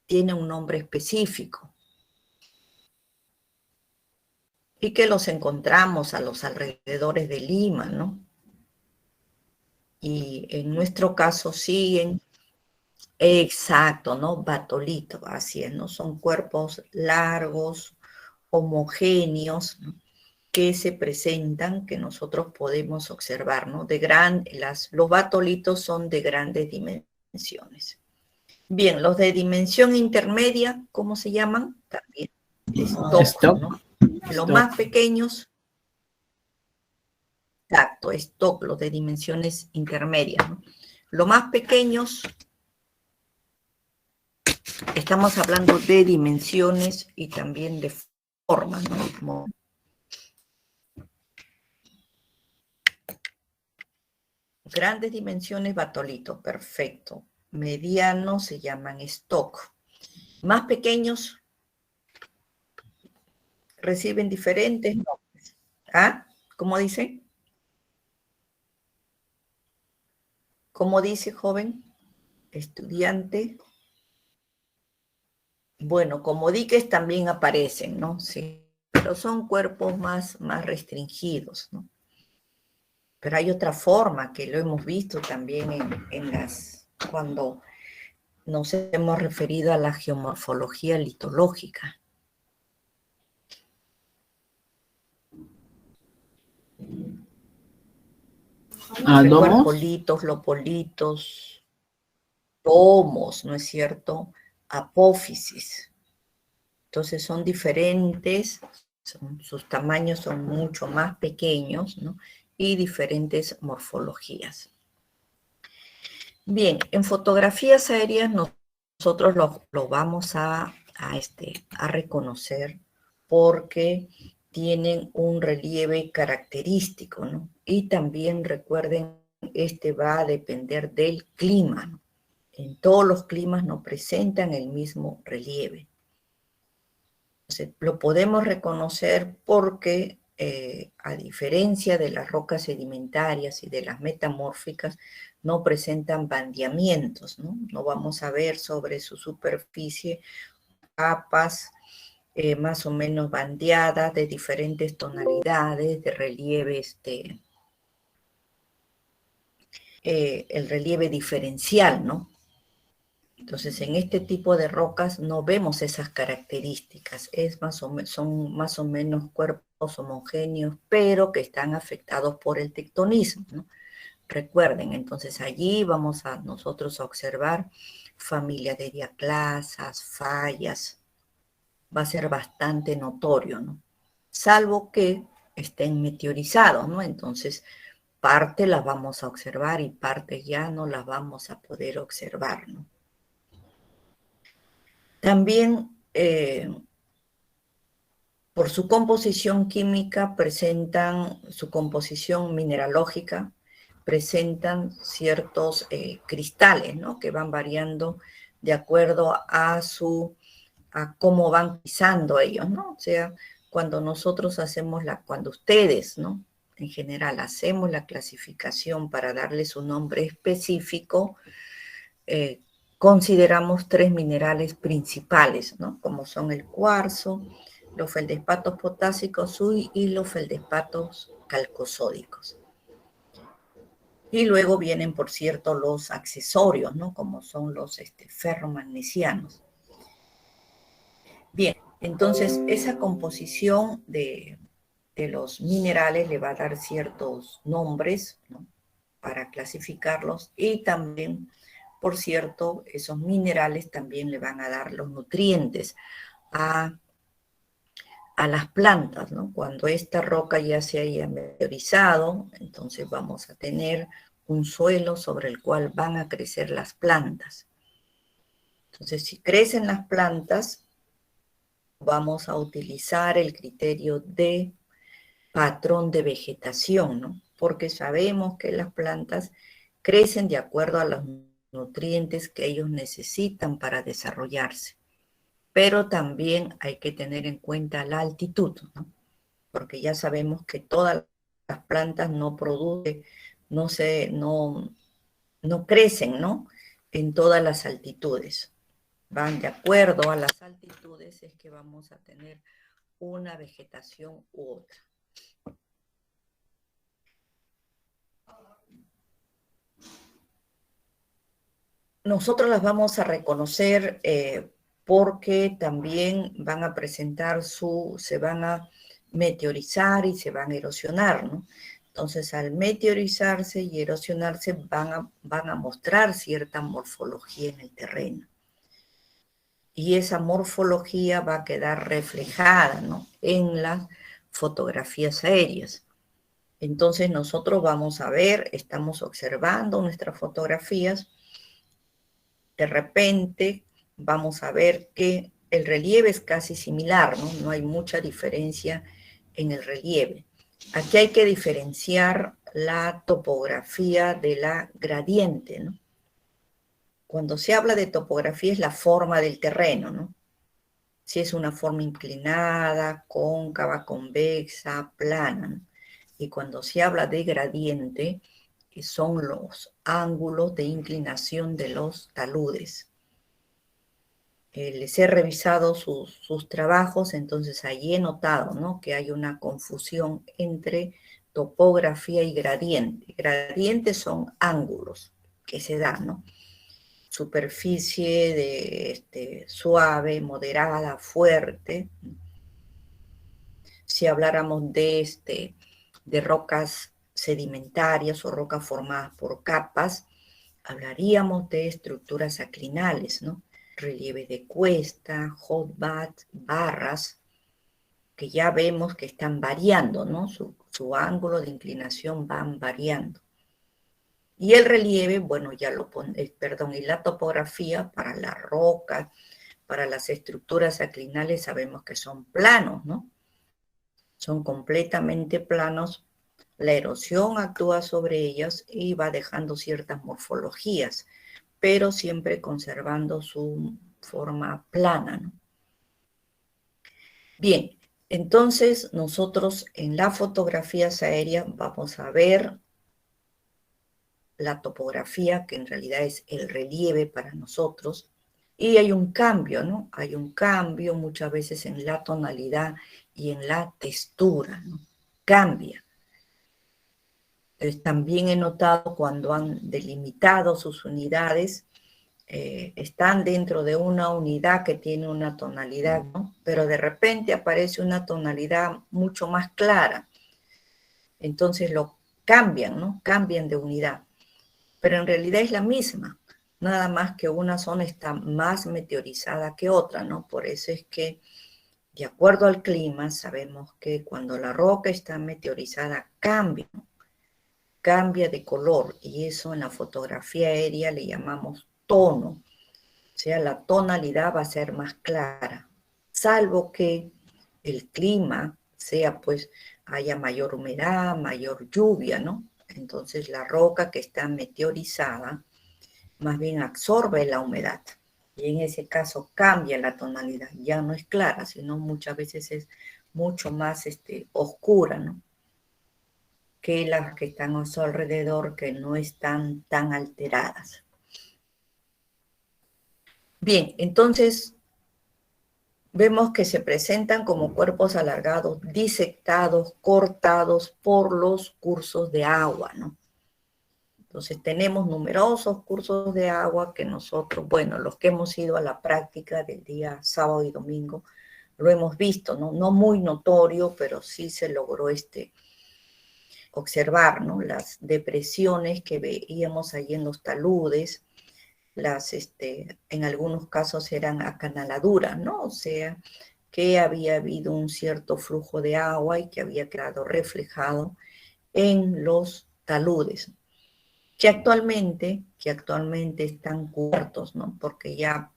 tiene un nombre específico y que los encontramos a los alrededores de Lima, ¿no? Y en nuestro caso siguen, exacto, ¿no? Batolito, así es, ¿no? Son cuerpos largos, homogéneos, ¿no? Que se presentan, que nosotros podemos observar, ¿no? Los batolitos son de grandes dimensiones. Bien, los de dimensión intermedia, ¿cómo se llaman? También stock, Stock. ¿no? Los Stock. más pequeños, exacto, stock, los de dimensiones intermedias, ¿no? Los más pequeños, estamos hablando de dimensiones y también de formas, ¿no? Grandes dimensiones, batolito, perfecto. Medianos se llaman stock. Más pequeños reciben diferentes nombres. ¿Ah? ¿Cómo dice? ¿Cómo dice, joven? Estudiante. Bueno, como diques también aparecen, ¿no? Sí, pero son cuerpos más restringidos, ¿no? Pero hay otra forma que lo hemos visto también cuando nos hemos referido a la geomorfología litológica. ¿Domos? Cuerpolitos, lopolitos, domos, ¿no es cierto? Apófisis. Entonces son diferentes, sus tamaños son mucho más pequeños, ¿no? Y diferentes morfologías. Bien, en fotografías aéreas nosotros lo vamos a reconocer porque tienen un relieve característico, ¿no? Y también recuerden, este va a depender del clima, ¿no? En todos los climas no presentan el mismo relieve. Entonces, lo podemos reconocer porque, a diferencia de las rocas sedimentarias y de las metamórficas, no presentan bandeamientos, ¿no? No vamos a ver sobre su superficie capas más o menos bandeadas de diferentes tonalidades, de relieve, el relieve diferencial, ¿no? Entonces, en este tipo de rocas no vemos esas características, son más o menos cuerpos homogéneos, pero que están afectados por el tectonismo, ¿no? Recuerden, entonces allí vamos a nosotros a observar familias de diaclasas, fallas, va a ser bastante notorio, ¿no? Salvo que estén meteorizados, ¿no? Entonces, parte las vamos a observar y parte ya no las vamos a poder observar, ¿no? También, por su composición química, su composición mineralógica, presentan ciertos cristales, ¿no? Que van variando de acuerdo a cómo van pisando ellos, ¿no? O sea, cuando nosotros cuando ustedes, ¿no? En general, hacemos la clasificación para darles un nombre específico, consideramos 3 minerales principales, ¿no? Como son el cuarzo, los feldespatos potásicos y los feldespatos calcosódicos. Y luego vienen, por cierto, los accesorios, ¿no? Como son los ferromagnesianos. Bien, entonces esa composición de los minerales le va a dar ciertos nombres, ¿no? Para clasificarlos, y también, por cierto, esos minerales también le van a dar los nutrientes a las plantas, ¿no? Cuando esta roca ya se haya meteorizado, entonces vamos a tener un suelo sobre el cual van a crecer las plantas. Entonces, si crecen las plantas, vamos a utilizar el criterio de patrón de vegetación, ¿no? Porque sabemos que las plantas crecen de acuerdo a los nutrientes que ellos necesitan para desarrollarse. Pero también hay que tener en cuenta la altitud, ¿no? Porque ya sabemos que todas las plantas no producen, no crecen, ¿no? En todas las altitudes. van de acuerdo a las altitudes, es que vamos a tener una vegetación u otra. Nosotros las vamos a reconocer porque también van a presentar se van a meteorizar y se van a erosionar, ¿no? Entonces, al meteorizarse y erosionarse, van a mostrar cierta morfología en el terreno. Y esa morfología va a quedar reflejada, ¿no?, en las fotografías aéreas. Entonces, nosotros vamos a ver, estamos observando nuestras fotografías. De repente vamos a ver que el relieve es casi similar, ¿no? No hay mucha diferencia en el relieve. Aquí hay que diferenciar la topografía de la gradiente, ¿no? Cuando se habla de topografía es la forma del terreno, ¿no? Si es una forma inclinada, cóncava, convexa, plana, ¿no? Y cuando se habla de gradiente, son los ángulos de inclinación de los taludes. Les he revisado sus trabajos, entonces allí he notado, ¿no?, que hay una confusión entre topografía y gradiente. Gradientes son ángulos que se dan, ¿no? Superficie de suave, moderada, fuerte. Si habláramos de rocas sedimentarias o rocas formadas por capas, hablaríamos de estructuras aclinales, ¿no? Relieve de cuesta, hotbat, barras, que ya vemos que están variando, ¿no? Su ángulo de inclinación van variando. Y el relieve, bueno, ya lo pone, perdón, y la topografía para la roca, para las estructuras aclinales sabemos que son planos, ¿no? Son completamente planos. La erosión actúa sobre ellos y va dejando ciertas morfologías, pero siempre conservando su forma plana, ¿no? Bien, entonces nosotros en las fotografías aéreas vamos a ver la topografía, que en realidad es el relieve para nosotros, y hay un cambio, ¿no? Hay un cambio muchas veces en la tonalidad y en la textura, ¿no? Cambia. También he notado cuando han delimitado sus unidades, están dentro de una unidad que tiene una tonalidad, ¿no? Pero de repente aparece una tonalidad mucho más clara. Entonces lo cambian, ¿no? Cambian de unidad. Pero en realidad es la misma, nada más que una zona está más meteorizada que otra, ¿no? Por eso es que, de acuerdo al clima, sabemos que cuando la roca está meteorizada cambia, ¿no? Cambia de color, y eso en la fotografía aérea le llamamos tono. O sea, la tonalidad va a ser más clara, salvo que el clima sea, pues, haya mayor humedad, mayor lluvia, ¿no? Entonces la roca que está meteorizada más bien absorbe la humedad, y en ese caso cambia la tonalidad, ya no es clara, sino muchas veces es mucho más oscura, ¿no?, que las que están a su alrededor, que no están tan alteradas. Bien, entonces vemos que se presentan como cuerpos alargados, disectados, cortados por los cursos de agua, ¿no? Entonces tenemos numerosos cursos de agua que nosotros, bueno, los que hemos ido a la práctica del día sábado y domingo, lo hemos visto, ¿no? No muy notorio, pero sí se logró observar, ¿no?, las depresiones que veíamos allí en los taludes, en algunos casos eran acanaladuras, ¿no? O sea, que había habido un cierto flujo de agua y que había quedado reflejado en los taludes, que actualmente están cubiertos, ¿no? Porque ya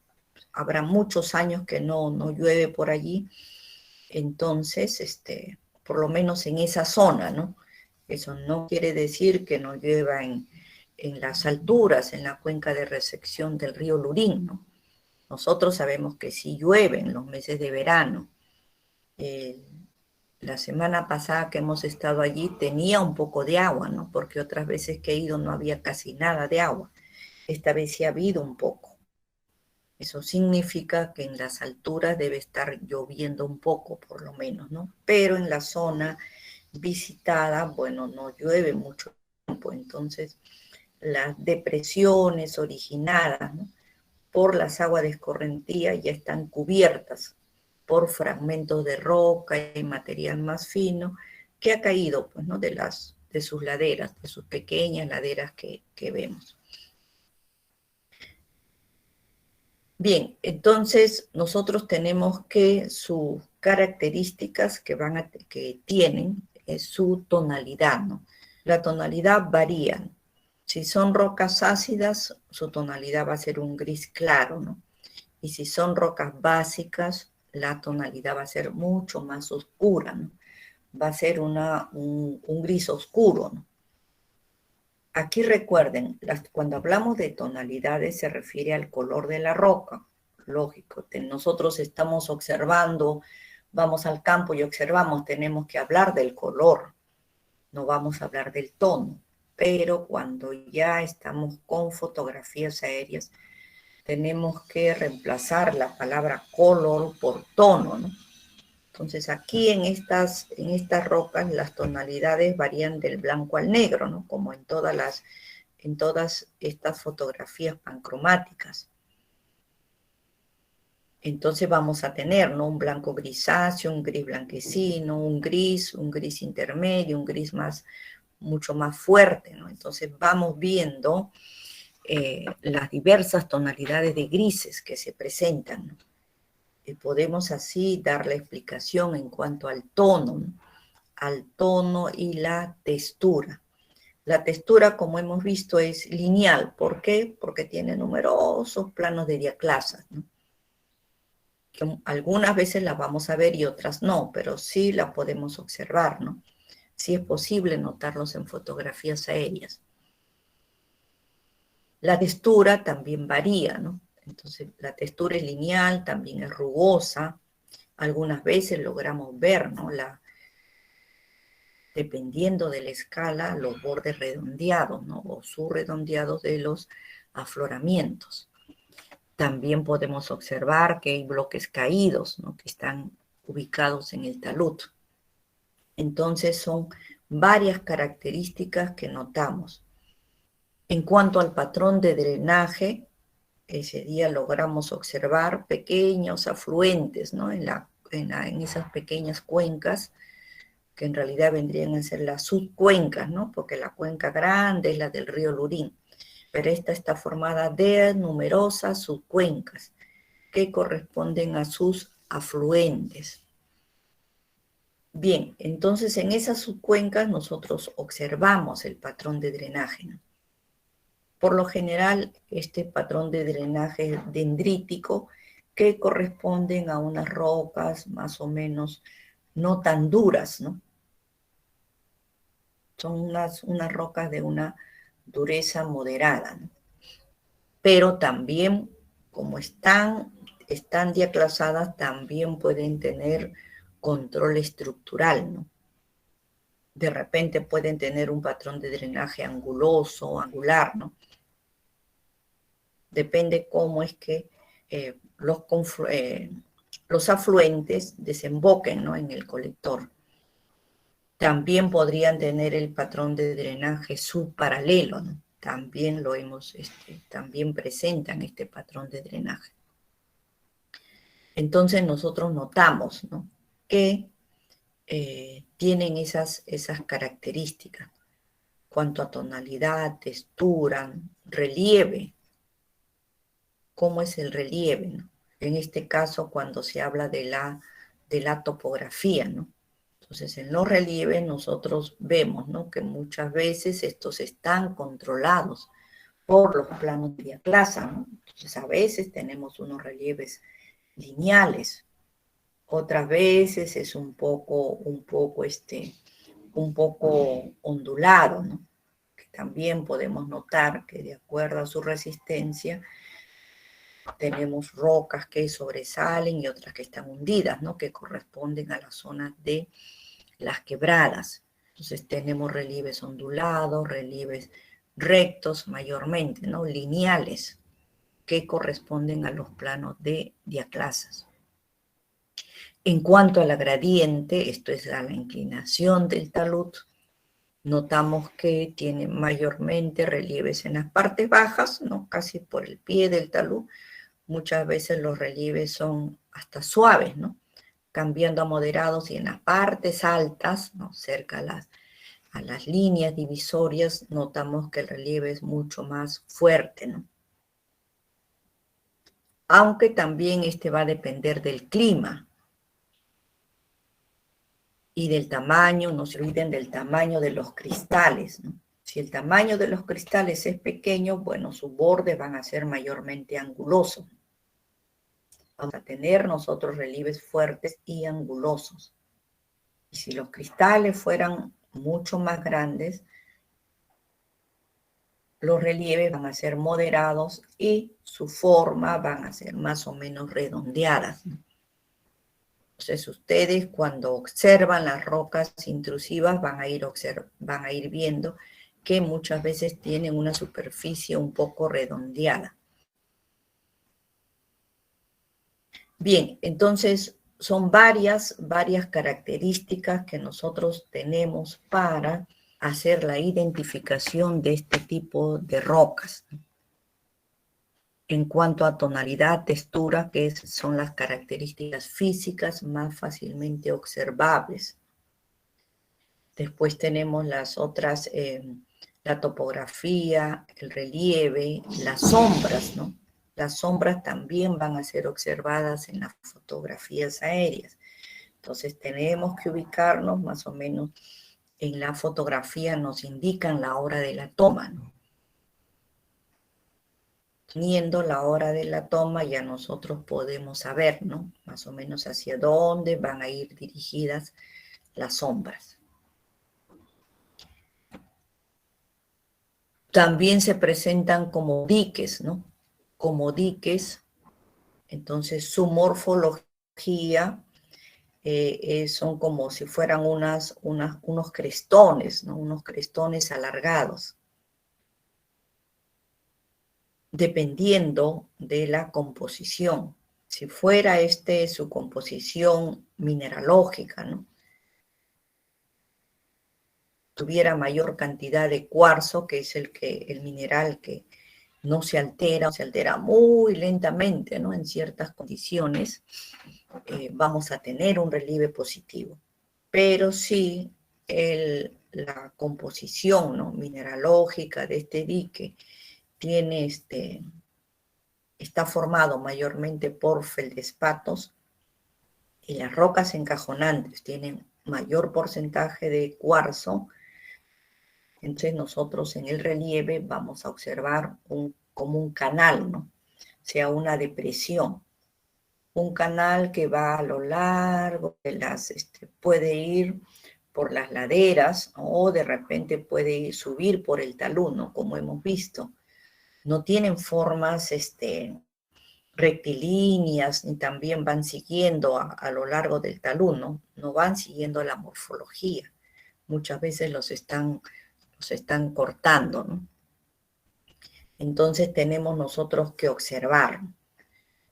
habrá muchos años que no llueve por allí, entonces, por lo menos en esa zona, ¿no? Eso no quiere decir que no llueva en las alturas, en la cuenca de recepción del río Lurín, ¿no? Nosotros sabemos que sí llueve en los meses de verano. La semana pasada que hemos estado allí tenía un poco de agua, ¿no? Porque otras veces que he ido no había casi nada de agua. Esta vez sí ha habido un poco. Eso significa que en las alturas debe estar lloviendo un poco, por lo menos, ¿no? Pero en la zona visitada, bueno, no llueve mucho tiempo, entonces las depresiones originadas, ¿no?, por las aguas de escorrentía ya están cubiertas por fragmentos de roca y material más fino que ha caído, pues, ¿no?, de sus laderas, de sus pequeñas laderas que vemos. Bien, entonces nosotros tenemos que sus características que tienen es su tonalidad, ¿no? La tonalidad varía. Si son rocas ácidas, su tonalidad va a ser un gris claro, ¿no? Y si son rocas básicas, la tonalidad va a ser mucho más oscura, ¿no? Va a ser un gris oscuro, ¿no? Aquí recuerden, cuando hablamos de tonalidades se refiere al color de la roca. Lógico, nosotros estamos observando, vamos al campo y observamos, tenemos que hablar del color, no vamos a hablar del tono. Pero cuando ya estamos con fotografías aéreas, tenemos que reemplazar la palabra color por tono, ¿no? Entonces aquí en estas rocas las tonalidades varían del blanco al negro, ¿no? Como en todas estas fotografías pancromáticas. Entonces vamos a tener, ¿no?, un blanco grisáceo, un gris blanquecino, un gris intermedio, un gris mucho más fuerte, ¿no? Entonces vamos viendo las diversas tonalidades de grises que se presentan, ¿no? Y podemos así dar la explicación en cuanto al tono, ¿no?, al tono y la textura. La textura, como hemos visto, es lineal. ¿Por qué? Porque tiene numerosos planos de diaclasas, ¿no?, que algunas veces las vamos a ver y otras no, pero sí las podemos observar, ¿no? Sí es posible notarlos en fotografías aéreas. La textura también varía, ¿no? Entonces, la textura es lineal, también es rugosa. Algunas veces logramos ver, ¿no?, dependiendo de la escala, los bordes redondeados, ¿no?, o subredondeados de los afloramientos. También podemos observar que hay bloques caídos, ¿no?, que están ubicados en el talud. Entonces son varias características que notamos. En cuanto al patrón de drenaje, ese día logramos observar pequeños afluentes, ¿no?, en esas pequeñas cuencas, que en realidad vendrían a ser las subcuencas, ¿no?, porque la cuenca grande es la del río Lurín, pero esta está formada de numerosas subcuencas que corresponden a sus afluentes. Bien, entonces en esas subcuencas nosotros observamos el patrón de drenaje, ¿no? Por lo general, este patrón de drenaje es dendrítico, que corresponden a unas rocas más o menos no tan duras, ¿no? Son unas rocas de una dureza moderada, ¿no? Pero también, como están diaclasadas, también pueden tener control estructural, ¿no? De repente pueden tener un patrón de drenaje anguloso o angular, ¿no? Depende cómo es que los afluentes desemboquen, ¿no?, en el colector. También podrían tener el patrón de drenaje subparalelo, ¿no? También también presentan este patrón de drenaje. Entonces nosotros notamos, ¿no?, que tienen esas características. Cuanto a tonalidad, textura, relieve. ¿Cómo es el relieve, ¿no? En este caso, cuando se habla de la topografía, ¿no? Entonces, en los relieves nosotros vemos, ¿no?, que muchas veces estos están controlados por los planos de diaclasa, ¿no? Entonces, a veces tenemos unos relieves lineales, otras veces es un poco ondulado, ¿no? Que también podemos notar que de acuerdo a su resistencia tenemos rocas que sobresalen y otras que están hundidas, ¿no?, que corresponden a las zonas de las quebradas. Entonces tenemos relieves ondulados, relieves rectos mayormente, ¿no?, lineales, que corresponden a los planos de diaclasas. En cuanto a la gradiente, esto es a la inclinación del talud, notamos que tiene mayormente relieves en las partes bajas, ¿no? Casi por el pie del talud. Muchas veces los relieves son hasta suaves, ¿no? Cambiando a moderados, y en las partes altas, ¿no? Cerca a las líneas divisorias, notamos que el relieve es mucho más fuerte, ¿no? Aunque también este va a depender del clima y del tamaño, no se olviden del tamaño de los cristales, ¿no? Si el tamaño de los cristales es pequeño, bueno, sus bordes van a ser mayormente angulosos. Vamos a tener nosotros relieves fuertes y angulosos. Y si los cristales fueran mucho más grandes, los relieves van a ser moderados y su forma van a ser más o menos redondeadas. Entonces ustedes cuando observan las rocas intrusivas van a ir viendo que muchas veces tienen una superficie un poco redondeada. Bien, entonces son varias características que nosotros tenemos para hacer la identificación de este tipo de rocas. En cuanto a tonalidad, textura, que son las características físicas más fácilmente observables. Después tenemos las otras, la topografía, el relieve, las sombras, ¿no? Las sombras también van a ser observadas en las fotografías aéreas. Entonces tenemos que ubicarnos más o menos en la fotografía, nos indican la hora de la toma, ¿no? Teniendo la hora de la toma ya nosotros podemos saber, ¿no? Más o menos hacia dónde van a ir dirigidas las sombras. También se presentan como diques, ¿no? Como diques, entonces su morfología son como si fueran unos crestones, ¿no? Unos crestones alargados, dependiendo de la composición. Si fuera su composición mineralógica, ¿no? Tuviera mayor cantidad de cuarzo, que es el mineral que no se altera, o se altera muy lentamente, ¿no? En ciertas condiciones, vamos a tener un relieve positivo. Pero si la composición, ¿no? Mineralógica de este dique tiene está formado mayormente por feldespatos y las rocas encajonantes tienen mayor porcentaje de cuarzo, entonces nosotros en el relieve vamos a observar como un canal, ¿no? O sea, una depresión. Un canal que va a lo largo de puede ir por las laderas, ¿no? O de repente puede subir por el talud, ¿no? Como hemos visto. No tienen formas rectilíneas, ni también van siguiendo a lo largo del talud, ¿no? No van siguiendo la morfología. Muchas veces los están cortando, ¿no? Entonces tenemos nosotros que observar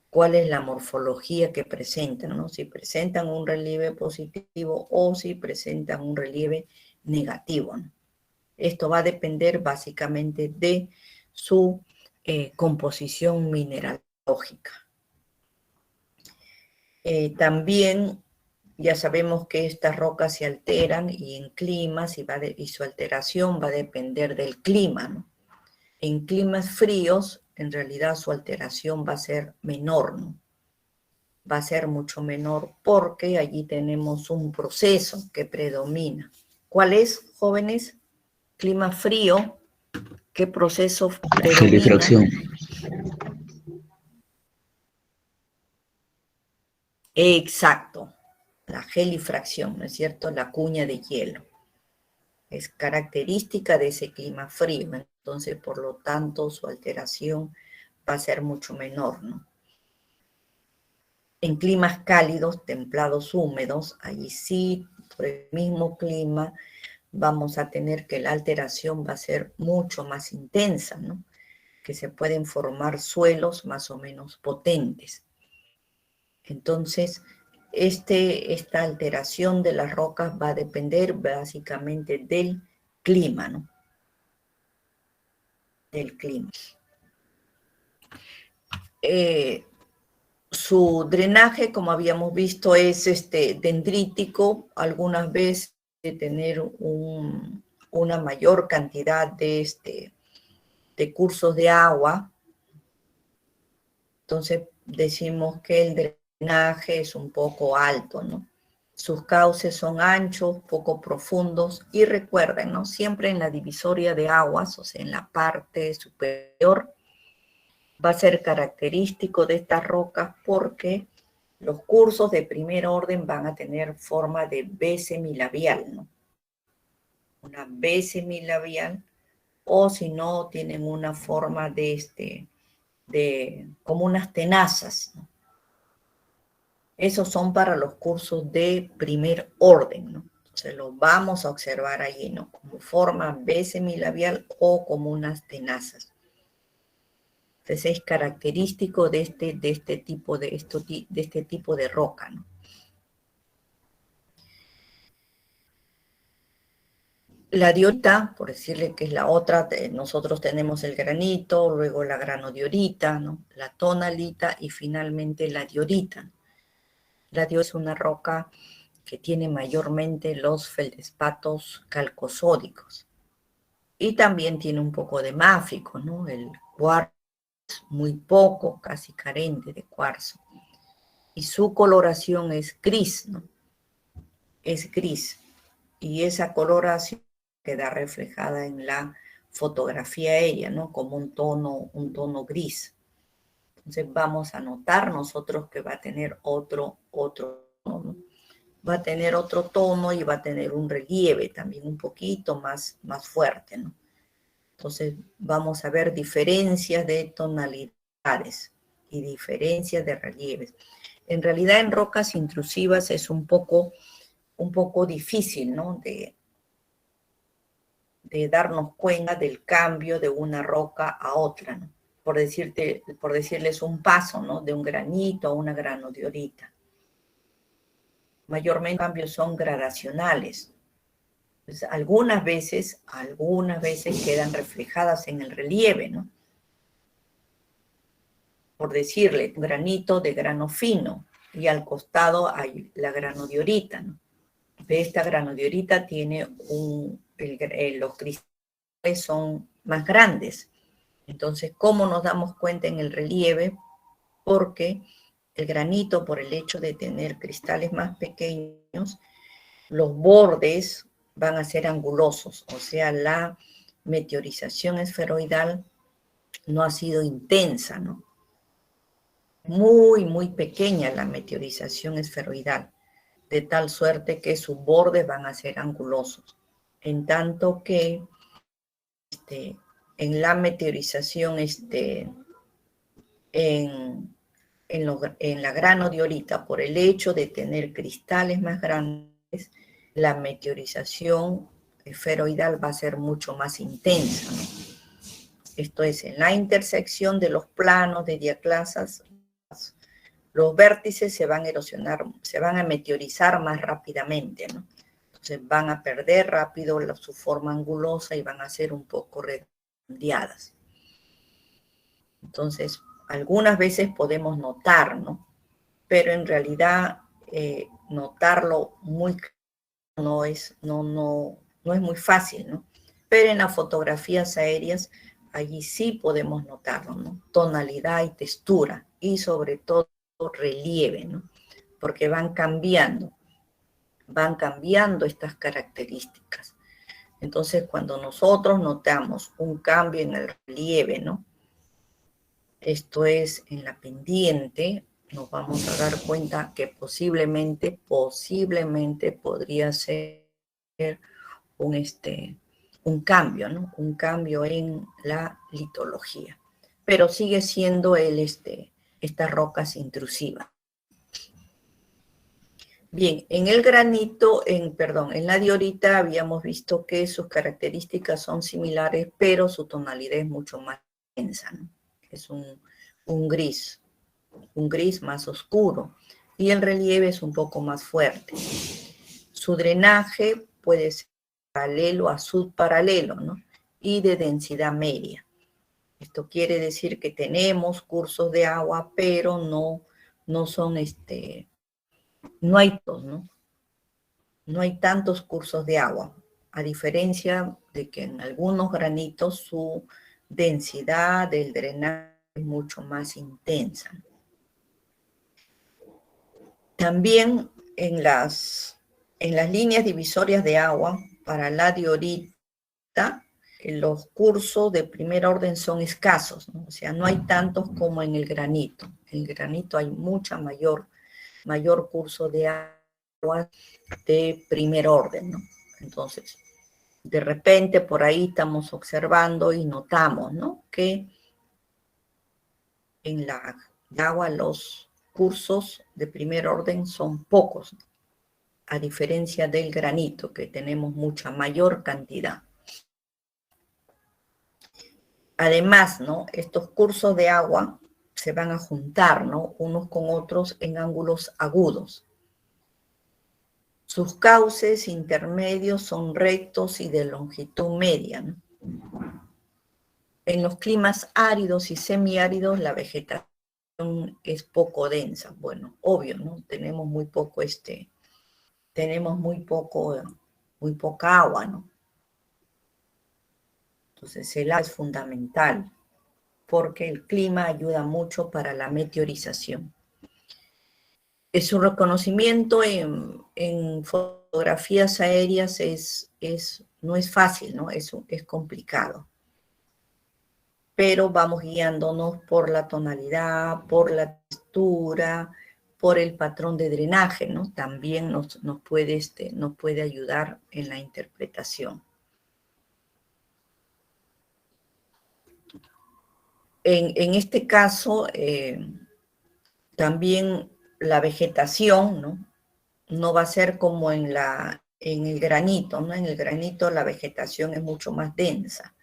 cuál es la morfología que presentan, ¿no? Si presentan un relieve positivo o si presentan un relieve negativo, ¿no? Esto va a depender básicamente de su composición mineralógica. También ya sabemos que estas rocas se alteran y en climas y su alteración va a depender del clima, ¿no? En climas fríos, en realidad su alteración va a ser menor, ¿no? Va a ser mucho menor porque allí tenemos un proceso que predomina. ¿Cuál es, jóvenes? Clima frío. ¿Qué proceso predomina? Gelifracción. Exacto, la gelifracción, ¿no es cierto? La cuña de hielo. Es característica de ese clima frío, entonces por lo tanto su alteración va a ser mucho menor, ¿no? En climas cálidos, templados, húmedos, allí sí, por el mismo clima, vamos a tener que la alteración va a ser mucho más intensa, ¿no? que se pueden formar suelos más o menos potentes. Entonces, esta alteración de las rocas va a depender básicamente del clima, ¿no? Del clima. Su drenaje, como habíamos visto, es dendrítico, algunas veces de tener una mayor cantidad de cursos de agua. Entonces decimos que el drenaje es un poco alto, ¿no? Sus cauces son anchos, poco profundos, y recuerden, ¿no? Siempre en la divisoria de aguas, o sea, en la parte superior, va a ser característico de estas rocas porque los cursos de primer orden van a tener forma de V semilabial, ¿no? Una V semilabial, o si no, tienen una forma de como unas tenazas, ¿no? Esos son para los cursos de primer orden, ¿no? Entonces los vamos a observar allí, ¿no? Como forma V semilabial o como unas tenazas. Entonces es característico de este tipo de roca, ¿no? La diorita, por decirle que es la otra, nosotros tenemos el granito, luego la granodiorita, ¿no? La tonalita y finalmente la diorita. La diorita es una roca que tiene mayormente los feldespatos calcosódicos y también tiene un poco de máfico, ¿no? El cuarzo muy poco, casi carente de cuarzo. Y su coloración es gris, ¿no? Es gris. Y esa coloración queda reflejada en la fotografía aérea, ¿no? Como un tono gris. Entonces vamos a notar nosotros que va a tener otro tono, ¿no? Va a tener otro tono y va a tener un relieve también un poquito más fuerte, ¿no? Entonces vamos a ver diferencias de tonalidades y diferencias de relieves. En realidad en rocas intrusivas es un poco difícil, ¿no? De darnos cuenta del cambio de una roca a otra, ¿no? Por decirles un paso, ¿no? De un granito a una granodiorita. Mayormente los cambios son gradacionales. Pues algunas veces quedan reflejadas en el relieve, ¿no? Por decirle, un granito de grano fino y al costado hay la granodiorita, ¿no? Esta granodiorita tiene los cristales son más grandes. Entonces, ¿cómo nos damos cuenta en el relieve? Porque el granito, por el hecho de tener cristales más pequeños, los bordes van a ser angulosos, o sea, la meteorización esferoidal no ha sido intensa, ¿no? Muy pequeña la meteorización esferoidal, de tal suerte que sus bordes van a ser angulosos, en tanto que en la meteorización en la granodiorita, por el hecho de tener cristales más grandes, la meteorización esferoidal va a ser mucho más intensa, ¿no? Esto es, en la intersección de los planos de diaclasas, los vértices se van a erosionar, se van a meteorizar más rápidamente, ¿no? Entonces van a perder rápido su forma angulosa y van a ser un poco redondeadas. Entonces, algunas veces podemos notar, ¿no? Pero en realidad notarlo no es muy fácil, ¿no? Pero en las fotografías aéreas, allí sí podemos notarlo, ¿no? Tonalidad y textura, y sobre todo relieve, ¿no? Porque van cambiando estas características. Entonces, cuando nosotros notamos un cambio en el relieve, ¿no? Esto es, en la pendiente, nos vamos a dar cuenta que posiblemente podría ser un cambio, ¿no? Un cambio en la litología. Pero sigue siendo estas rocas intrusivas. Bien, en el granito, en la diorita habíamos visto que sus características son similares, pero su tonalidad es mucho más densa, ¿no? Es un gris más oscuro, y el relieve es un poco más fuerte. Su drenaje puede ser paralelo a subparalelo, ¿no? Y de densidad media. Esto quiere decir que tenemos cursos de agua, pero no son, no hay todos, ¿no? No hay tantos cursos de agua, a diferencia de que en algunos granitos su densidad del drenaje es mucho más intensa. También en las líneas divisorias de agua, para la diorita, los cursos de primer orden son escasos, ¿no? O sea, no hay tantos como en el granito. En el granito hay mucha mayor curso de agua de primer orden, ¿no? Entonces, de repente por ahí estamos observando y notamos, ¿no? Que en la agua los cursos de primer orden son pocos, ¿no? A diferencia del granito, que tenemos mucha mayor cantidad. Además, ¿no? Estos cursos de agua se van a juntar, ¿no? Unos con otros en ángulos agudos. Sus cauces intermedios son rectos y de longitud media, ¿no? En los climas áridos y semiáridos la vegetación es poco densa. Bueno, obvio, ¿no? Tenemos muy poca agua, ¿no? Entonces el agua es fundamental porque el clima ayuda mucho para la meteorización. Su reconocimiento en fotografías aéreas no es fácil, ¿no? Es complicado. Pero vamos guiándonos por la tonalidad, por la textura, por el patrón de drenaje, ¿no? También nos puede ayudar en la interpretación. En este caso, también la vegetación, ¿no? No va a ser como en el granito, ¿no? En el granito la vegetación es mucho más densa.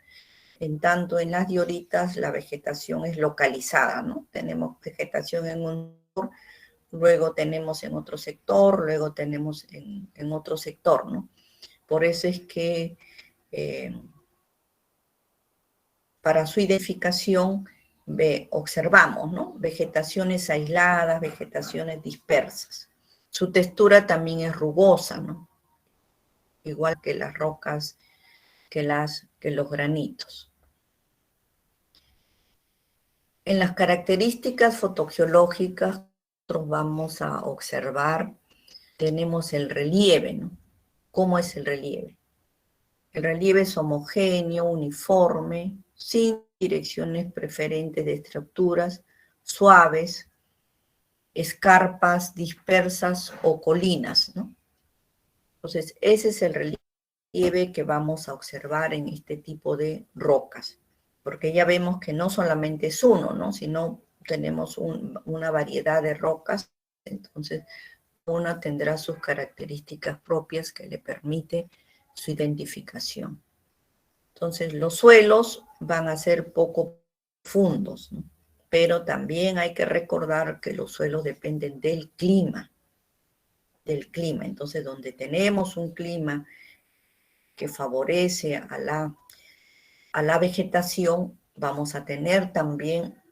En tanto, en las dioritas la vegetación es localizada, ¿no? Tenemos vegetación en un sector, luego tenemos en otro sector, luego tenemos en otro sector, ¿no? Por eso es que para su identificación observamos, ¿no? Vegetaciones aisladas, vegetaciones dispersas. Su textura también es rugosa, ¿no? Igual que las rocas, que los granitos. En las características fotogeológicas, nosotros vamos a observar, tenemos el relieve, ¿no? ¿Cómo es el relieve? El relieve es homogéneo, uniforme, sin direcciones preferentes de estructuras, suaves, escarpas dispersas o colinas, ¿no? Entonces, ese es el relieve que vamos a observar en este tipo de rocas, porque ya vemos que no solamente es uno, ¿no? Sino tenemos una variedad de rocas, entonces una tendrá sus características propias que le permite su identificación. Entonces, los suelos van a ser poco profundos, ¿no? Pero también hay que recordar que los suelos dependen del clima. Entonces, donde tenemos un clima que favorece a la vegetación, vamos a tener también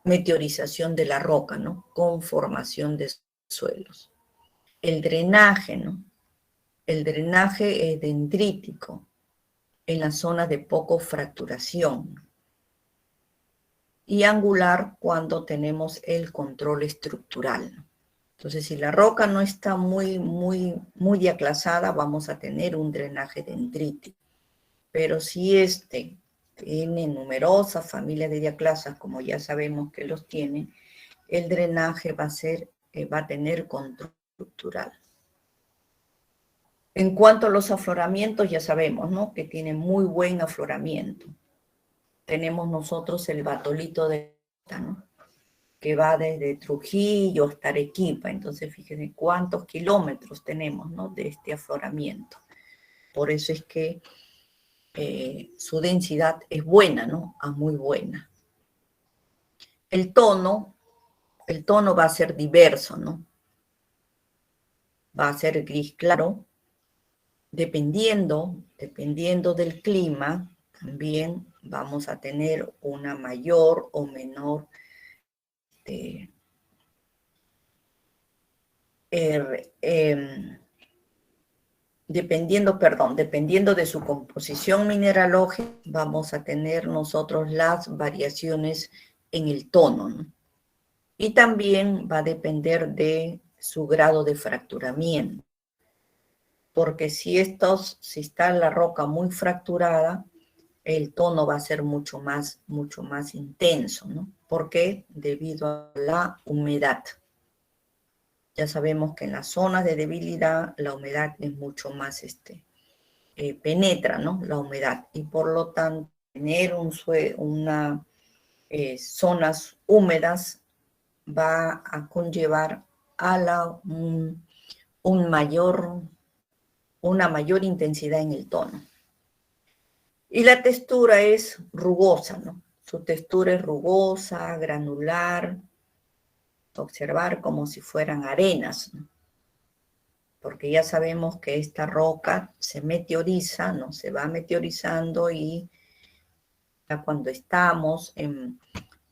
meteorización de la roca, ¿no? Con formación de suelos. El drenaje, ¿no? El drenaje es dendrítico en las zonas de poco fracturación y angular cuando tenemos el control estructural. Entonces, si la roca no está muy diaclasada, vamos a tener un drenaje dendrítico. Pero si tiene numerosas familias de diaclasas, como ya sabemos que los tiene, el drenaje va a tener control estructural. En cuanto a los afloramientos, ya sabemos, ¿no? Que tiene muy buen afloramiento. Tenemos nosotros el batolito de Ata, ¿no? Que va desde Trujillo hasta Arequipa. Entonces, fíjense cuántos kilómetros tenemos, ¿no? De este afloramiento. Por eso es que su densidad es buena, ¿no? A muy buena. El tono va a ser diverso, ¿no? Va a ser gris claro, dependiendo del clima, también vamos a tener una mayor o menor dependiendo de su composición mineralógica, vamos a tener nosotros las variaciones en el tono, ¿no? Y también va a depender de su grado de fracturamiento. Porque si está la roca muy fracturada, el tono va a ser mucho más intenso, ¿no? ¿Por qué? Debido a la humedad. Ya sabemos que en las zonas de debilidad la humedad es mucho más, penetra, ¿no? La humedad. Y por lo tanto, tener zonas húmedas va a conllevar a una mayor intensidad en el tono. Y la textura es rugosa, ¿no? Su textura es rugosa, granular, observar como si fueran arenas, ¿no? Porque ya sabemos que esta roca se meteoriza, ¿no? Se va meteorizando y ya cuando estamos en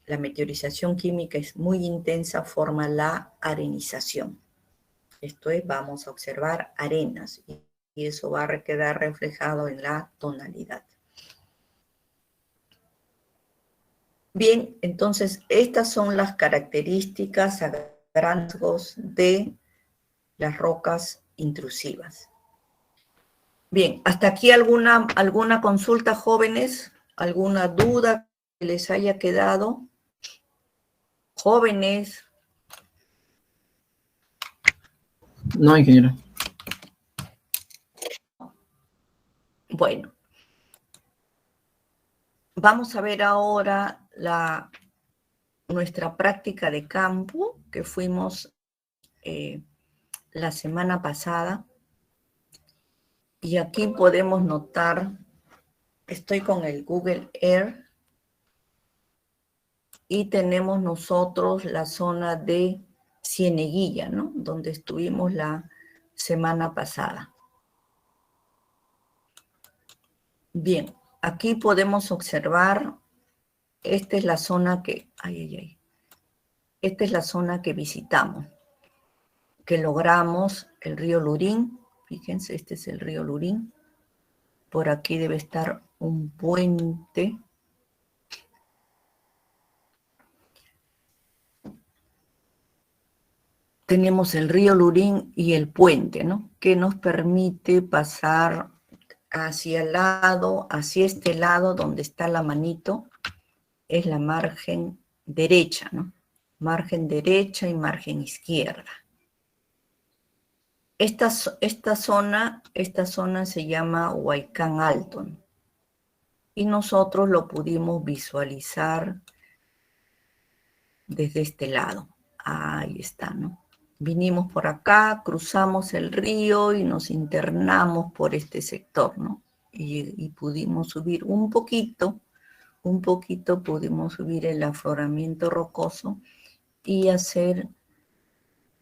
la meteorización química es muy intensa, forma la arenización. Esto es, vamos a observar arenas y eso va a quedar reflejado en la tonalidad. Bien, entonces estas son las características a grandes rasgos de las rocas intrusivas. Bien, hasta aquí alguna consulta, jóvenes, alguna duda que les haya quedado. Jóvenes. No, ingeniero. Bueno, vamos a ver ahora nuestra práctica de campo que fuimos la semana pasada. Y aquí podemos notar, estoy con el Google Earth y tenemos nosotros la zona de Cieneguilla, ¿no? Donde estuvimos la semana pasada. Bien, aquí podemos observar, esta es la zona que, esta es la zona que visitamos, que logramos el río Lurín. Fíjense, este es el río Lurín. Por aquí debe estar un puente. Tenemos el río Lurín y el puente, ¿no? Que nos permite pasar hacia este lado donde está la manito, es la margen derecha, ¿no? Margen derecha y margen izquierda. Esta zona se llama Huaycán Alto, ¿no? Y nosotros lo pudimos visualizar desde este lado. Ahí está, ¿no? Vinimos por acá, cruzamos el río y nos internamos por este sector, ¿no? Y pudimos subir un poquito pudimos subir el afloramiento rocoso y hacer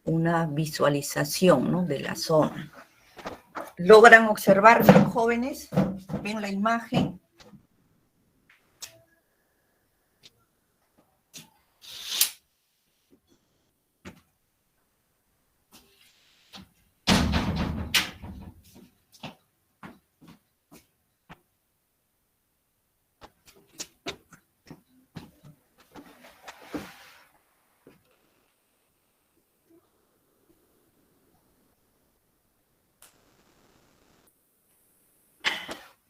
una visualización, ¿no? De la zona. ¿Logran observar bien, jóvenes? ¿Ven la imagen?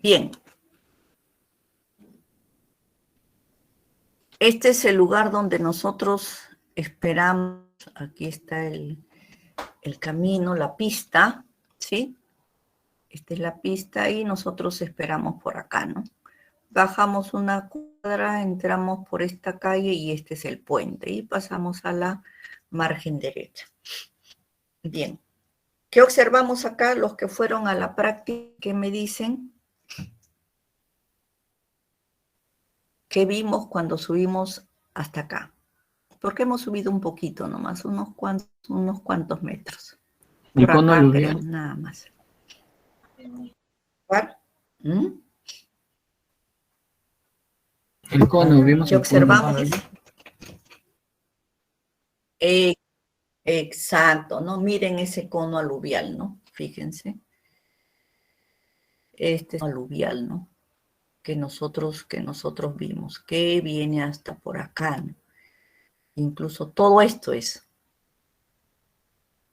Bien. Este es el lugar donde nosotros esperamos. Aquí está el camino, la pista, ¿sí? Esta es la pista y nosotros esperamos por acá, ¿no? Bajamos una cuadra, entramos por esta calle y este es el puente. Y pasamos a la margen derecha. Bien. ¿Qué observamos acá? Los que fueron a la práctica, ¿qué me dicen? ¿Qué vimos cuando subimos hasta acá? Porque hemos subido un poquito nomás, unos cuantos metros. El Por cono acá creo, aluvial. nada más. ¿Cuál? ¿Mm? El cono, vimos ¿Qué el cono. observamos? Eh, exacto, ¿no? Miren ese cono aluvial, ¿no? Fíjense. Este es aluvial, ¿no? Que nosotros vimos, que viene hasta por acá, ¿no? Incluso todo esto es.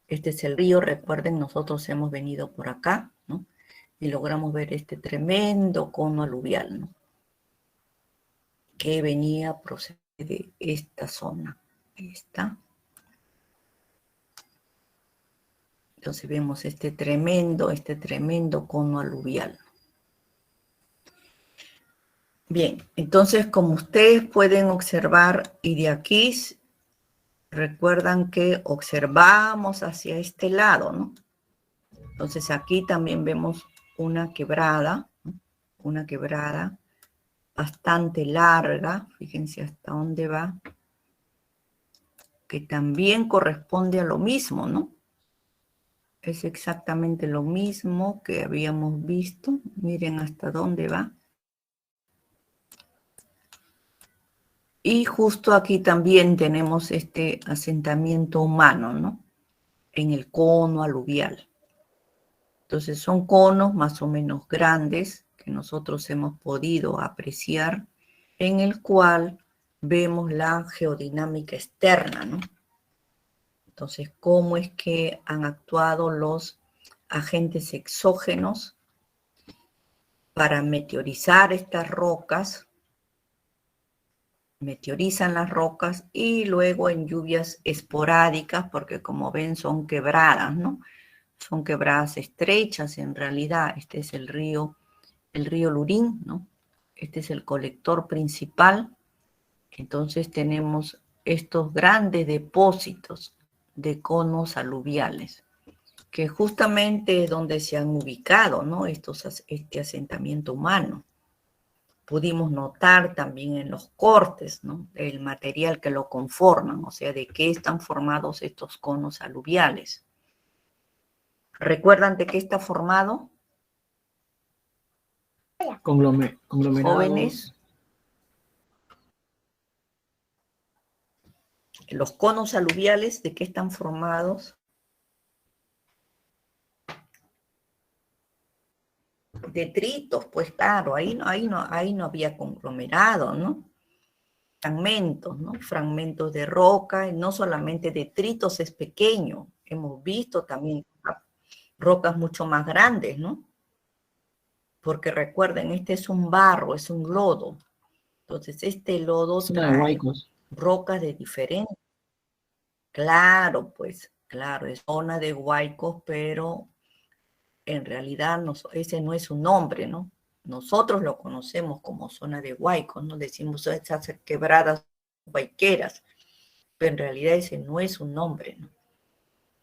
Este es el río, recuerden, nosotros hemos venido por acá, ¿no? Y logramos ver este tremendo cono aluvial, ¿no? Que venía procedente de esta zona. Ahí está. Entonces vemos este tremendo cono aluvial. Bien, entonces como ustedes pueden observar, y de aquí recuerdan que observamos hacia este lado, ¿no? Entonces aquí también vemos una quebrada, ¿no? Una quebrada bastante larga, fíjense hasta dónde va, que también corresponde a lo mismo, ¿no? Es exactamente lo mismo que habíamos visto, miren hasta dónde va. Y justo aquí también tenemos este asentamiento humano, ¿no? En el cono aluvial. Entonces son conos más o menos grandes que nosotros hemos podido apreciar, en el cual vemos la geodinámica externa, ¿no? Entonces, ¿cómo es que han actuado los agentes exógenos para meteorizar estas rocas? Meteorizan las rocas y luego en lluvias esporádicas, porque como ven son quebradas, ¿no? Son quebradas estrechas en realidad. Este es el río Lurín, ¿no? Este es el colector principal. Entonces tenemos estos grandes depósitos de conos aluviales, que justamente es donde se han ubicado, ¿no? Este asentamiento humano. Pudimos notar también en los cortes, ¿no? El material que lo conforman, o sea, de qué están formados estos conos aluviales. ¿Recuerdan de qué está formado? Conglomerados. Jóvenes. Los conos aluviales, ¿de qué están formados? Detritos, pues claro, ahí no había conglomerado, ¿no? Fragmentos, ¿no? Fragmentos de roca, y no solamente detritos es pequeño, hemos visto también rocas mucho más grandes, ¿no? Porque recuerden, este es un barro, es un lodo. Entonces, este lodo Zona de trae Huaycos. rocas de diferentes. Claro, pues, claro, es zona de huaicos, pero en realidad ese no es su nombre, ¿no? Nosotros lo conocemos como zona de huaicos, ¿no? Decimos esas quebradas huaiqueras, pero en realidad ese no es su nombre, ¿no?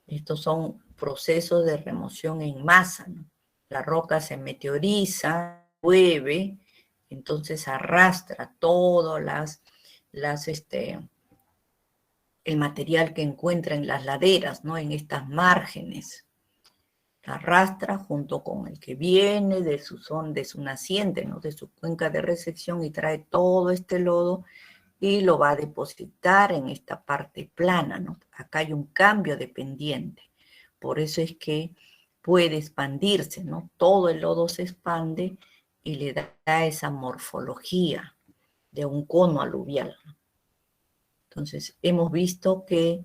Estos son procesos de remoción en masa, ¿no? La roca se meteoriza, llueve, entonces arrastra todo el material que encuentra en las laderas, ¿no? En estas márgenes. La arrastra junto con el que viene de su naciente, ¿no? De su cuenca de recepción, y trae todo este lodo y lo va a depositar en esta parte plana, ¿no? Acá hay un cambio de pendiente. Por eso es que puede expandirse, ¿no? Todo el lodo se expande y le da esa morfología de un cono aluvial. Entonces, hemos visto que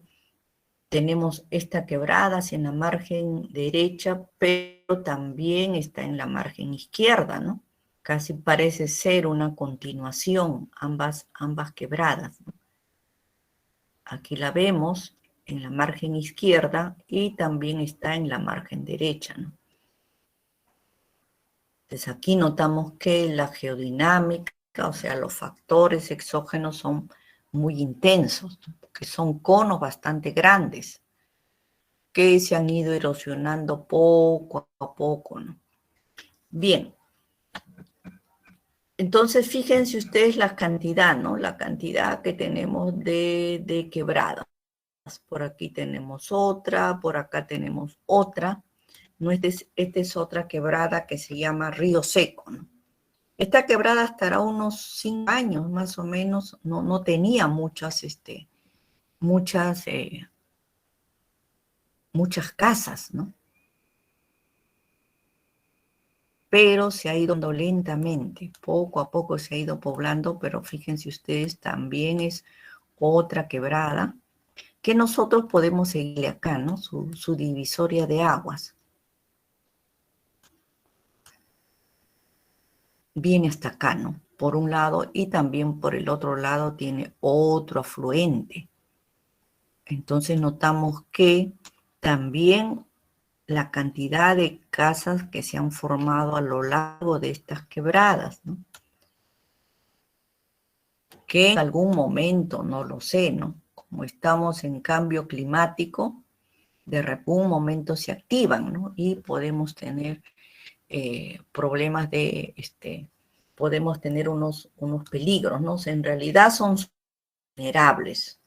tenemos esta quebrada hacia la margen derecha, pero también está en la margen izquierda, ¿no? Casi parece ser una continuación, ambas quebradas, ¿no? Aquí la vemos en la margen izquierda y también está en la margen derecha, ¿no? Entonces aquí notamos que la geodinámica, o sea, los factores exógenos son muy intensos, ¿no? Porque son conos bastante grandes que se han ido erosionando poco a poco, ¿no? Bien. Entonces, fíjense ustedes la cantidad, ¿no? La cantidad que tenemos de quebradas. Por aquí tenemos otra, por acá tenemos otra. ¿No? Esta es otra quebrada que se llama Río Seco, ¿no? Esta quebrada estará unos 5 años más o menos, no tenía muchas casas, ¿no? Pero se ha ido lentamente, poco a poco se ha ido poblando, pero fíjense ustedes, también es otra quebrada que nosotros podemos seguirle acá, ¿no? Su divisoria de aguas. Viene hasta acá, ¿no? Por un lado, y también por el otro lado tiene otro afluente. Entonces notamos que también la cantidad de casas que se han formado a lo largo de estas quebradas, ¿no? Que en algún momento, no lo sé, ¿no? Como estamos en cambio climático, de algún momento se activan, ¿no? Y podemos tener problemas podemos tener unos peligros, ¿no? O sea, en realidad son vulnerables,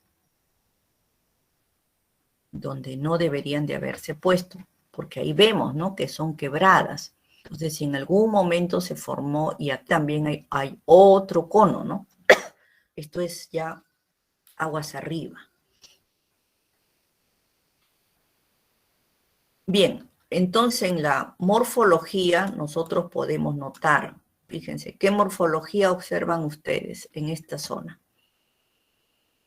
donde no deberían de haberse puesto, porque ahí vemos, ¿no? Que son quebradas. Entonces, si en algún momento se formó, y aquí también hay otro cono, ¿no? Esto es ya aguas arriba. Bien, entonces en la morfología nosotros podemos notar, fíjense, ¿qué morfología observan ustedes en esta zona?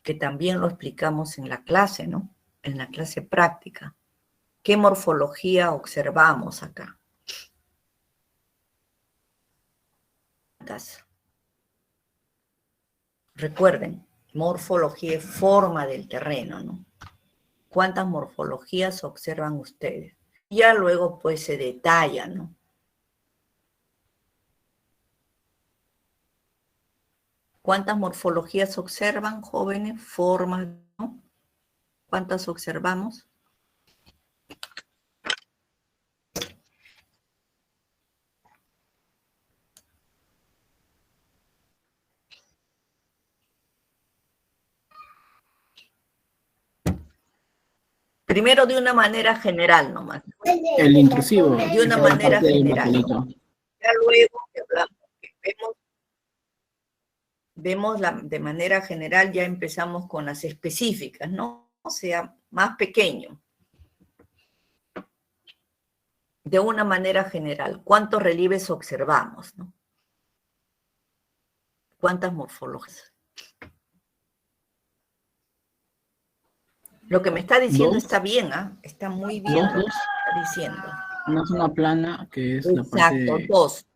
Que también lo explicamos en la clase, ¿no? En la clase práctica. ¿Qué morfología observamos acá? Recuerden, morfología es forma del terreno, ¿no? ¿Cuántas morfologías observan ustedes? Ya luego pues se detalla, ¿no? ¿Cuántas morfologías observan, jóvenes? Formas, ¿no? ¿Cuántas observamos? Primero de una manera general nomás. El intrusivo. De una manera general, ¿no? Ya luego vemos de manera general, ya empezamos con las específicas, ¿no? O sea, más pequeño. De una manera general, ¿cuántos relieves observamos, no? ¿Cuántas morfologías? Lo que me está diciendo Dos. está bien, ¿ah? Está muy bien lo que está diciendo. Una zona plana, que es Exacto, la parte dos.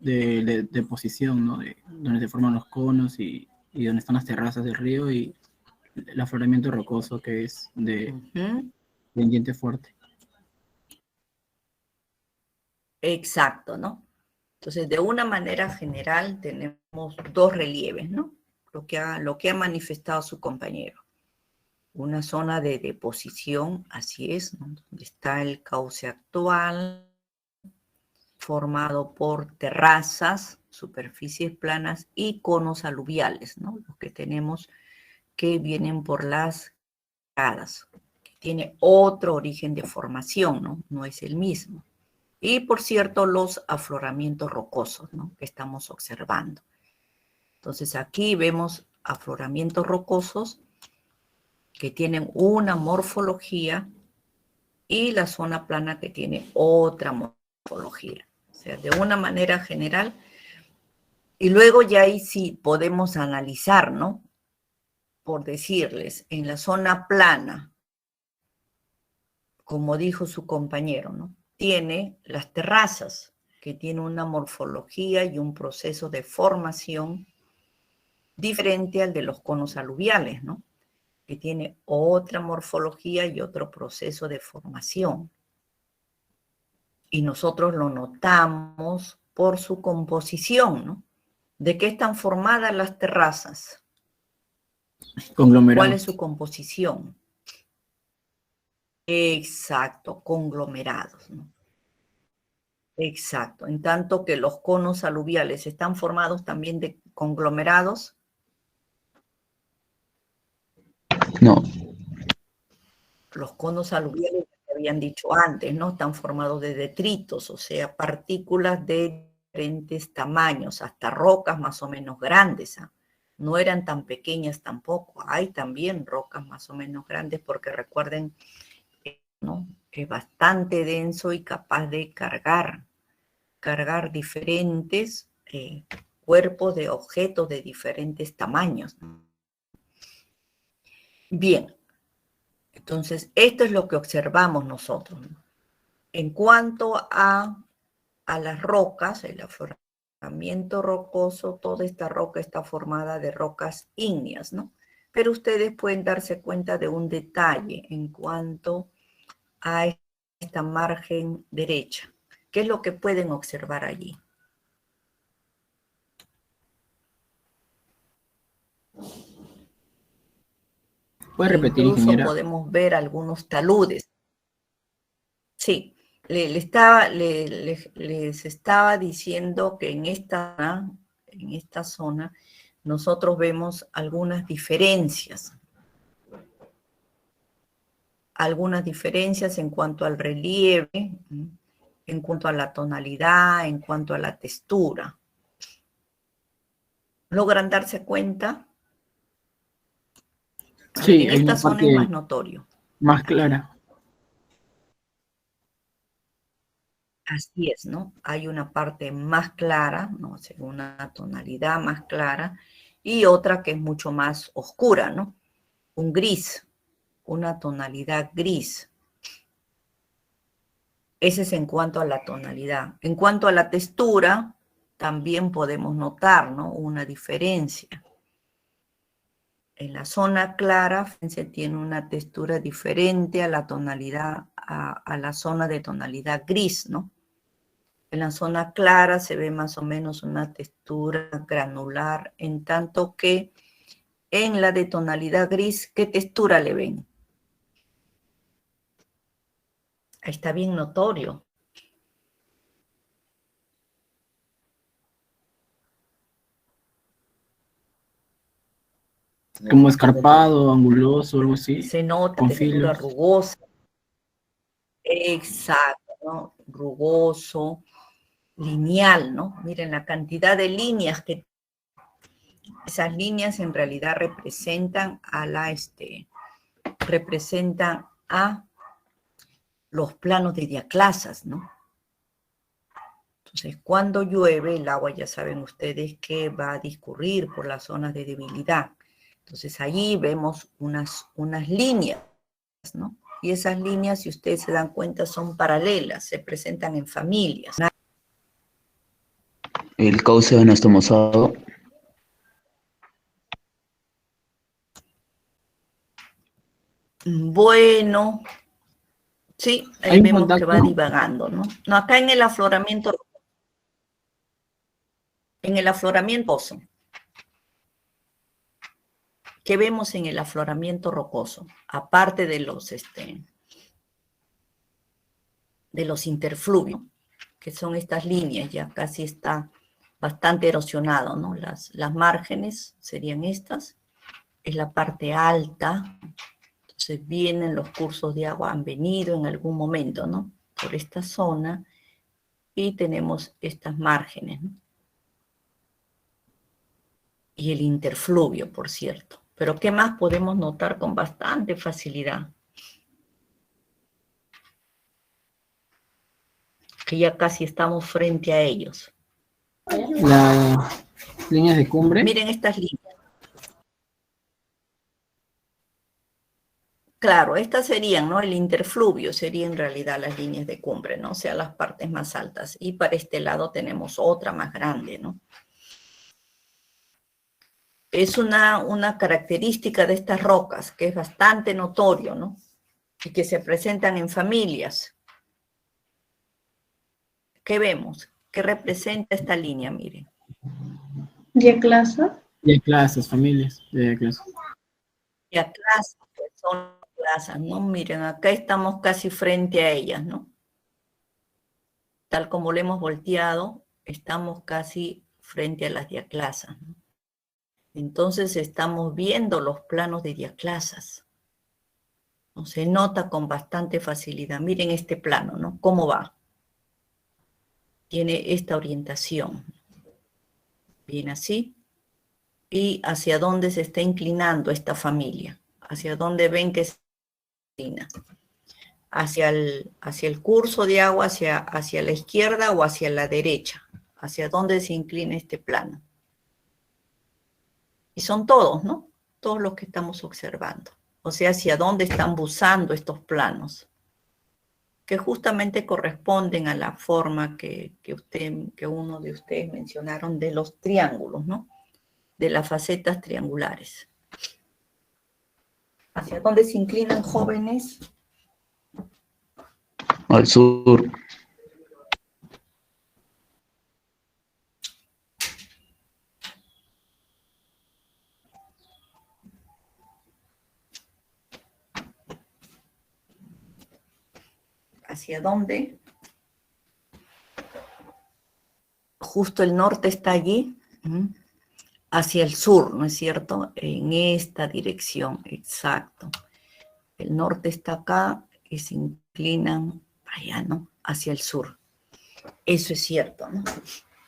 de posición, ¿no? Donde se forman los conos y donde están las terrazas del río, y el afloramiento rocoso, que es de pendiente fuerte. Exacto, ¿no? Entonces, de una manera general tenemos dos relieves, ¿no? Lo que ha manifestado su compañero. Una zona de deposición, así es, ¿no? Donde está el cauce actual, formado por terrazas, superficies planas y conos aluviales, ¿no? Los que tenemos que vienen por las quebradas, que tiene otro origen de formación, ¿no? No es el mismo. Y, por cierto, los afloramientos rocosos, ¿no? Que estamos observando. Entonces, aquí vemos afloramientos rocosos que tienen una morfología y la zona plana que tiene otra morfología. O sea, de una manera general. Y luego ya ahí sí podemos analizar, ¿no? Por decirles, en la zona plana, como dijo su compañero, ¿no? Tiene las terrazas, que tiene una morfología y un proceso de formación diferente al de los conos aluviales, ¿no? Que tiene otra morfología y otro proceso de formación. Y nosotros lo notamos por su composición, ¿no? ¿De qué están formadas las terrazas? Conglomerados. ¿Cuál es su composición? Exacto, conglomerados, ¿no? Exacto, en tanto que los conos aluviales están formados también de conglomerados. No. Los conos aluviales, que habían dicho antes, ¿no? Están formados de detritos, o sea, partículas de diferentes tamaños, hasta rocas más o menos grandes. ¿Ah? No eran tan pequeñas tampoco. Hay también rocas más o menos grandes porque recuerden, ¿no? Es bastante denso y capaz de cargar diferentes cuerpos de objetos de diferentes tamaños. Bien, entonces esto es lo que observamos nosotros. En cuanto a las rocas, el afloramiento rocoso, toda esta roca está formada de rocas ígneas, ¿no? Pero ustedes pueden darse cuenta de un detalle en cuanto a esta margen derecha. ¿Qué es lo que pueden observar allí? ¿Puede repetir, Incluso ingeniera? podemos ver algunos taludes. Sí, les estaba diciendo que en esta zona nosotros vemos algunas diferencias en cuanto al relieve, en cuanto a la tonalidad, en cuanto a la textura. ¿Logran darse cuenta? Sí, Miren, hay esta una zona es más parte notorio. más Aquí. clara. Así es, ¿no? Hay una parte más clara, ¿no? Una tonalidad más clara, y otra que es mucho más oscura, ¿no? Un gris, una tonalidad gris. Ese es en cuanto a la tonalidad. En cuanto a la textura, también podemos notar, ¿no? Una diferencia. En la zona clara se tiene una textura diferente a la tonalidad, a la zona de tonalidad gris, ¿no? En la zona clara se ve más o menos una textura granular, en tanto que en la de tonalidad gris, ¿qué textura le ven? Ahí está bien notorio. Como escarpado, anguloso, algo así, Se nota con textura filos. rugosa. Exacto, ¿no? Rugoso, lineal, ¿no? Miren la cantidad de líneas que esas líneas en realidad representan representan a los planos de diaclasas, ¿no? Entonces, cuando llueve, el agua ya saben ustedes que va a discurrir por las zonas de debilidad. Entonces, allí vemos unas líneas, ¿no? Y esas líneas, si ustedes se dan cuenta, son paralelas, se presentan en familias. El cauce anastomosado. Bueno, sí, ahí Hay un vemos que va contacto, divagando, ¿no? No, acá en el afloramiento rocoso. ¿Qué vemos en el afloramiento rocoso? Aparte de los interfluvios, que son estas líneas, ya casi está bastante erosionado, ¿no? Las márgenes serían estas, es la parte alta, entonces vienen los cursos de agua, han venido en algún momento, ¿no? Por esta zona, y tenemos estas márgenes, ¿no? Y el interfluvio, por cierto. Pero ¿qué más podemos notar con bastante facilidad? Que ya casi estamos frente a ellos. las líneas de cumbre. Miren estas líneas. Claro, estas serían, ¿no? El interfluvio sería en realidad las líneas de cumbre, ¿no? O sea, las partes más altas. Y para este lado tenemos otra más grande, ¿no? Es una característica de estas rocas que es bastante notorio, ¿no? Y que se presentan en familias. ¿Qué vemos? ¿Qué representa esta línea? Miren. Diaclasa. De clases, familias, de clases. Ya clases, pues son clases, ¿no? Miren, acá estamos casi frente a ellas, ¿no? tal como lo hemos volteado, estamos casi frente a las diaclasas, ¿no? Entonces estamos viendo los planos de diaclasas. ¿No? Se nota con bastante facilidad. Miren este plano, ¿no? ¿Cómo va? Tiene esta orientación. Viene así. ¿Y hacia dónde se está inclinando esta familia? ¿Hacia dónde ven que se inclina? ¿Hacia el curso de agua, hacia la izquierda o hacia la derecha? ¿Hacia dónde se inclina este plano? Y son todos, ¿no? Todos los que estamos observando. O sea, hacia dónde están buzando estos planos, que justamente corresponden a la forma que uno de ustedes mencionaron de los triángulos, ¿no? De las facetas triangulares. ¿Hacia dónde se inclinan, jóvenes? Al sur. ¿Hacia dónde? Justo el norte está allí. Hacia el sur, ¿no es cierto? En esta dirección, exacto. El norte está acá y se inclinan allá, ¿no? Hacia el sur. Eso es cierto, ¿no?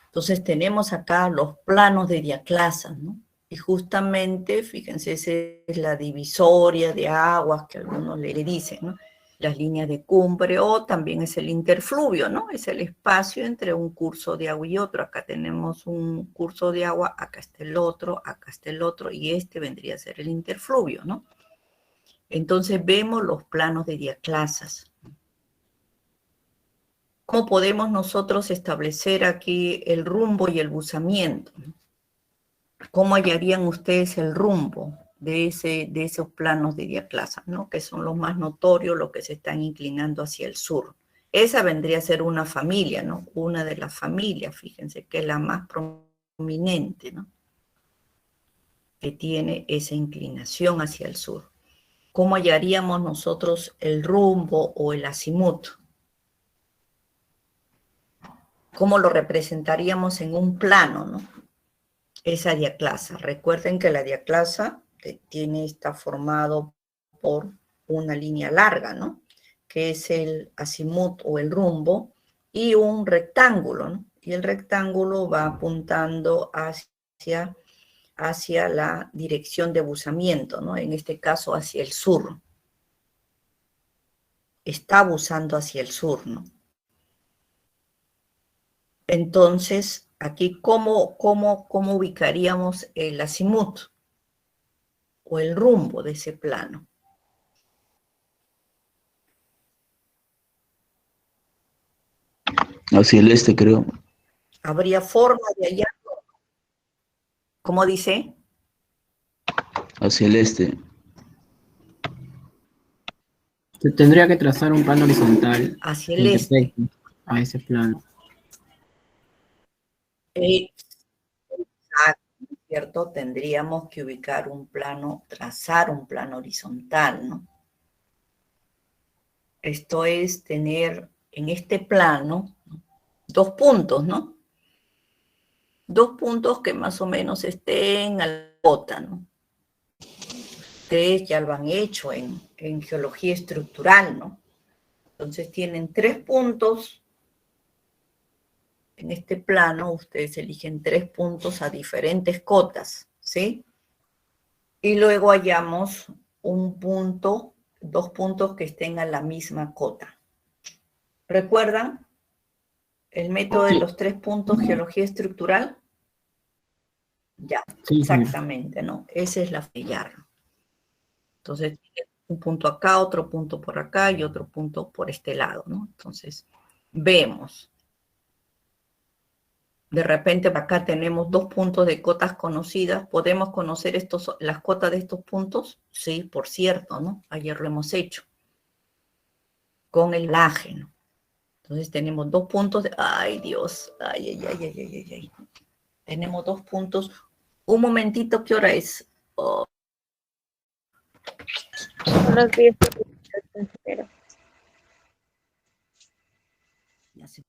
Entonces tenemos acá los planos de diaclasas, ¿no? Y justamente, fíjense, esa es la divisoria de aguas que algunos le dicen, ¿no? Las líneas de cumbre, o también es el interfluvio, ¿no? Es el espacio entre un curso de agua y otro. Acá tenemos un curso de agua, acá está el otro, y este vendría a ser el interfluvio, ¿no? Entonces vemos los planos de diaclasas. ¿Cómo podemos nosotros establecer aquí el rumbo y el buzamiento? ¿Cómo hallarían ustedes el rumbo de esos planos de diaclasa, ¿no? Que son los más notorios, los que se están inclinando hacia el sur? Esa vendría a ser una familia, ¿no? Una de las familias, fíjense, que es la más prominente, ¿no? Que tiene esa inclinación hacia el sur. ¿Cómo hallaríamos nosotros el rumbo o el azimut? ¿Cómo lo representaríamos en un plano, ¿no? Esa diaclasa. Recuerden que la diaclasa está formado por una línea larga, ¿no? Que es el azimut o el rumbo, y un rectángulo, ¿no? Y el rectángulo va apuntando hacia la dirección de buzamiento, ¿no? En este caso hacia el sur. Está buzando hacia el sur, ¿no? Entonces, aquí, ¿cómo ubicaríamos el azimut o el rumbo de ese plano? Hacia el este, creo. ¿Habría forma de hallarlo? ¿Cómo dice? Hacia el este. Se tendría que trazar un plano horizontal Hacia que el este. intersecte a ese plano. Exacto, ¿cierto? Tendríamos que ubicar un plano, trazar un plano horizontal, ¿no? Esto es tener en este plano dos puntos, ¿no? Dos puntos que más o menos estén a la cota, ¿no? Ustedes ya lo han hecho en geología estructural, ¿no? Entonces tienen 3 puntos. En este plano, ustedes eligen 3 puntos a diferentes cotas, ¿sí? Y luego hallamos un punto, 2 puntos que estén a la misma cota. ¿Recuerdan el método de los 3 puntos, geología estructural? Ya, Sí, exactamente, ¿no? Esa es la fallar. Entonces, un punto acá, otro punto por acá y otro punto por este lado, ¿no? Entonces, vemos. De repente acá tenemos 2 puntos de cotas conocidas. ¿Podemos conocer las cotas de estos puntos? Sí, por cierto, ¿no? Ayer lo hemos hecho. Con el laje, ¿no? Entonces tenemos 2 puntos de... ¡Ay, Dios! ¡Ay! Tenemos 2 puntos. Un momentito, ¿qué hora es? Oh. Son las 10. Ya se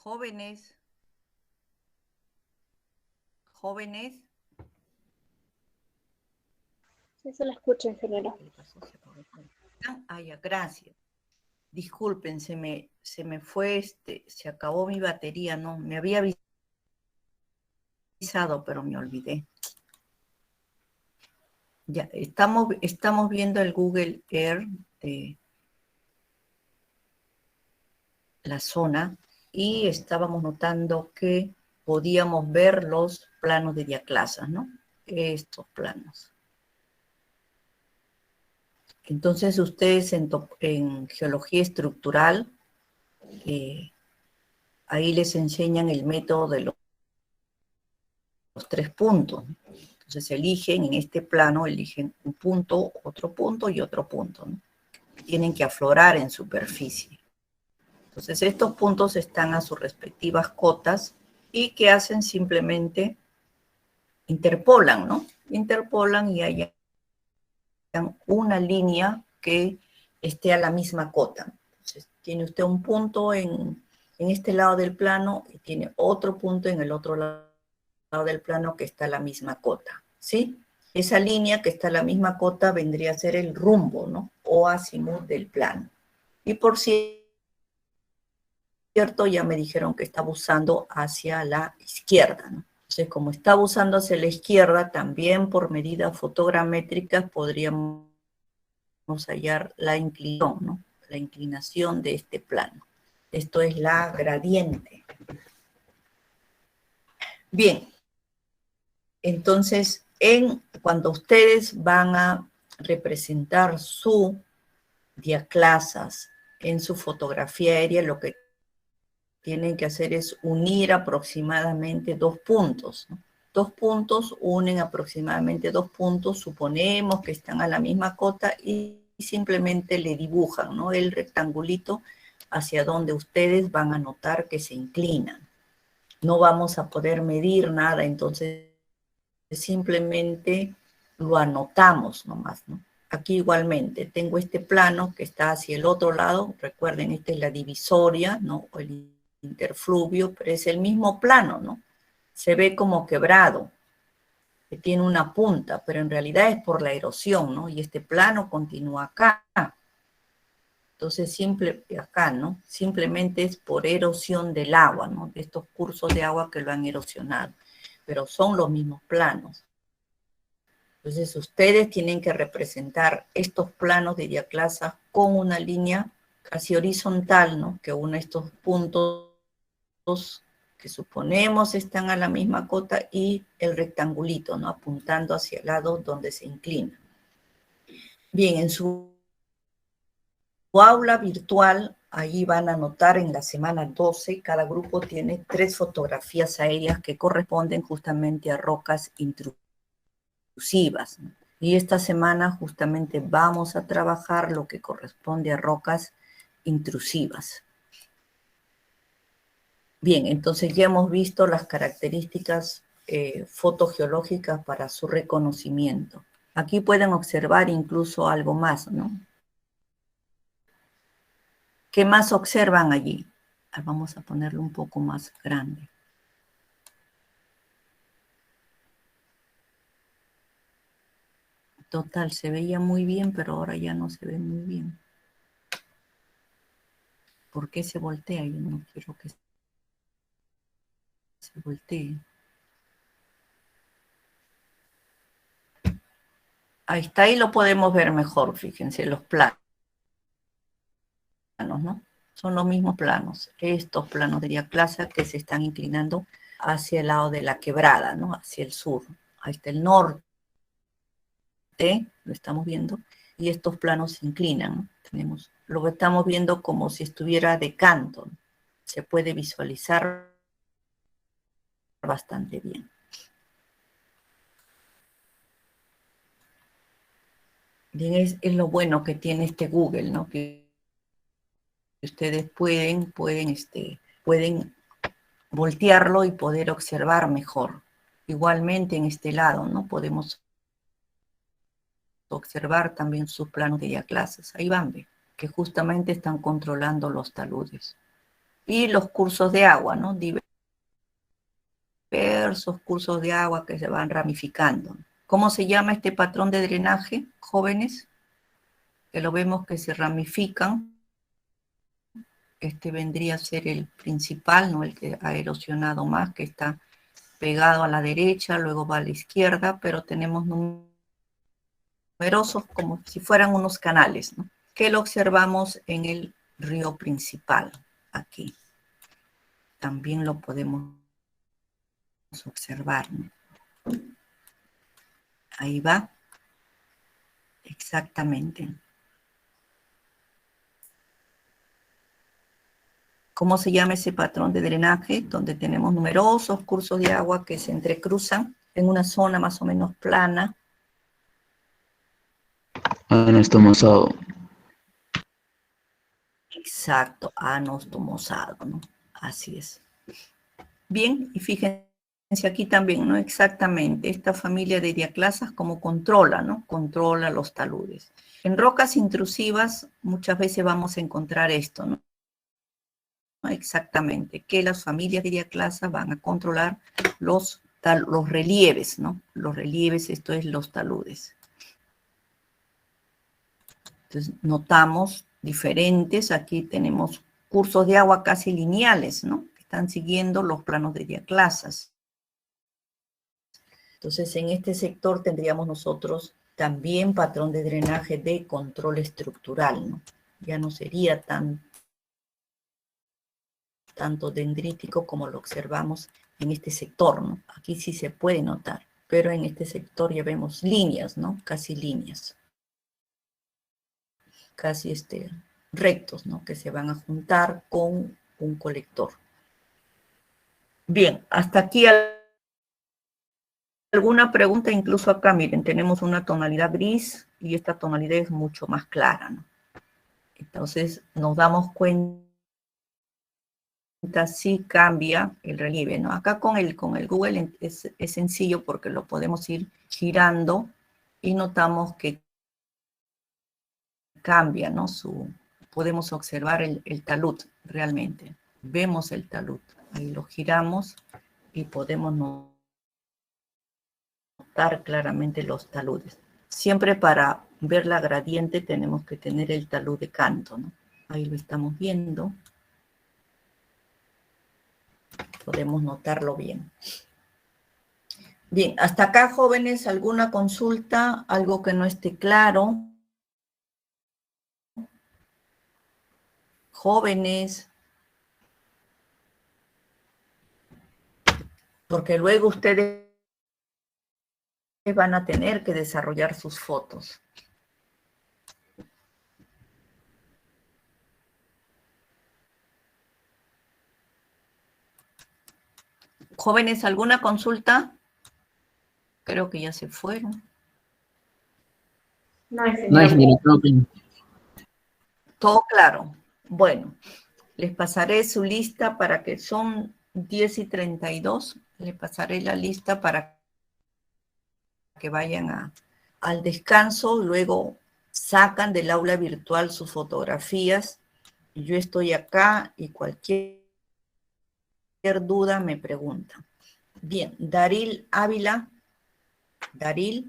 Jóvenes, jóvenes. Sí, se la escucha, ingeniero. ¿Qué le pasó? Se apagó el micrófono. Ah, ya, gracias. Disculpen, se me fue, se acabó mi batería, no, me había avisado, pero me olvidé. Ya, estamos viendo el Google Earth de la zona y estábamos notando que podíamos ver los planos de diaclasas, ¿no? Estos planos. Entonces ustedes en geología estructural, ahí les enseñan el método de los 3 puntos. Entonces eligen en este plano, eligen un punto y otro punto, ¿no? Tienen que aflorar en superficie. Entonces estos puntos están a sus respectivas cotas y que hacen simplemente interpolan, ¿no? Interpolan y hay una línea que esté a la misma cota. Entonces tiene usted un punto en este lado del plano y tiene otro punto en el otro lado del plano que está a la misma cota, ¿sí? Esa línea que está a la misma cota vendría a ser el rumbo, ¿no? O azimut del plano. Y por cierto, ya me dijeron que estaba usando hacia la izquierda, ¿no? Entonces, como está usando hacia la izquierda, también por medidas fotogramétricas podríamos hallar la inclinación, ¿no? La inclinación de este plano. Esto es la gradiente. Bien. Entonces, cuando ustedes van a representar su diaclasas en su fotografía aérea, lo que tienen que hacer es unir aproximadamente 2 puntos, ¿no? 2 puntos unen aproximadamente 2 puntos, suponemos que están a la misma cota y simplemente le dibujan, ¿no? El rectangulito hacia donde ustedes van a notar que se inclinan. No vamos a poder medir nada, entonces simplemente lo anotamos nomás, ¿no? Aquí igualmente tengo este plano que está hacia el otro lado, recuerden, esta es la divisoria, ¿no? O el interfluvio, pero es el mismo plano, ¿no? Se ve como quebrado, que tiene una punta, pero en realidad es por la erosión, ¿no? Y este plano continúa acá. Entonces, acá, ¿no? Simplemente es por erosión del agua, ¿no? De estos cursos de agua que lo han erosionado, pero son los mismos planos. Entonces, ustedes tienen que representar estos planos de diaclasa con una línea casi horizontal, ¿no? Que une estos puntos que suponemos están a la misma cota y el rectangulito, ¿no? Apuntando hacia el lado donde se inclina. Bien, en su aula virtual, ahí van a notar en la semana 12, cada grupo tiene 3 fotografías aéreas que corresponden justamente a rocas intrusivas, ¿no? Y esta semana justamente vamos a trabajar lo que corresponde a rocas intrusivas. Bien, entonces ya hemos visto las características fotogeológicas para su reconocimiento. Aquí pueden observar incluso algo más, ¿no? ¿Qué más observan allí? Vamos a ponerlo un poco más grande. Total, se veía muy bien, pero ahora ya no se ve muy bien. ¿Por qué se voltea? Yo no quiero que se voltee. Ahí está, ahí lo podemos ver mejor, fíjense, los planos, ¿no? Son los mismos planos, estos planos de diaclasa que se están inclinando hacia el lado de la quebrada, ¿no? Hacia el sur. Ahí está el norte, lo estamos viendo, y estos planos se inclinan, ¿no? Lo que estamos viendo como si estuviera de canto, ¿no? Se puede visualizar bastante bien. Bien, es lo bueno que tiene este Google, ¿no? Que ustedes pueden voltearlo y poder observar mejor. Igualmente en este lado, ¿no? Podemos observar también sus planos de diaclasas. Ahí van, ve, que justamente están controlando los taludes. Y los cursos de agua, ¿no? Diversos cursos de agua que se van ramificando. ¿Cómo se llama este patrón de drenaje, jóvenes? Que lo vemos que se ramifican. Este vendría a ser el principal, ¿no? El que ha erosionado más, que está pegado a la derecha, luego va a la izquierda, pero tenemos numerosos como si fueran unos canales, ¿no? Que lo observamos en el río principal, aquí. También lo podemos observar, ¿no? Ahí va. Exactamente. ¿Cómo se llama ese patrón de drenaje? Donde tenemos numerosos cursos de agua que se entrecruzan en una zona más o menos plana. Anastomosado. Exacto, anastomosado, ¿no? Así es. Bien, y fíjense aquí también, ¿no? Exactamente, esta familia de diaclasas como controla, ¿no? Controla los taludes. En rocas intrusivas muchas veces vamos a encontrar esto, ¿no? Exactamente, que las familias de diaclasas van a controlar los relieves, ¿no? Los relieves, esto es los taludes. Entonces, notamos diferentes, aquí tenemos cursos de agua casi lineales, ¿no? Que están siguiendo los planos de diaclasas. Entonces, en este sector tendríamos nosotros también patrón de drenaje de control estructural, ¿no? Ya no sería tanto dendrítico como lo observamos en este sector, ¿no? Aquí sí se puede notar, pero en este sector ya vemos líneas, ¿no? Casi líneas. Casi rectos, ¿no? Que se van a juntar con un colector. Bien, hasta aquí alguna pregunta, incluso acá, miren, tenemos una tonalidad gris y esta tonalidad es mucho más clara, ¿no? Entonces nos damos cuenta si cambia el relieve, ¿no? Acá con el Google es sencillo porque lo podemos ir girando y notamos que cambia, ¿no? Podemos observar el talud realmente. Vemos el talud. Ahí lo giramos y podemos notar claramente los taludes. Siempre para ver la gradiente tenemos que tener el talud de canto, ¿no? Ahí lo estamos viendo. Podemos notarlo bien. Bien, hasta acá, jóvenes, ¿alguna consulta? ¿Algo que no esté claro? Jóvenes. Porque luego ustedes van a tener que desarrollar sus fotos. Jóvenes, ¿alguna consulta? Creo que ya se fueron. No, No, ingeniero. ingeniero, creo que Todo claro. Bueno, les pasaré su lista para que son 10:32. Les pasaré la lista para que vayan al descanso. Luego sacan del aula virtual sus fotografías. Yo estoy acá y cualquier duda me preguntan. Bien, Daril Ávila. Daril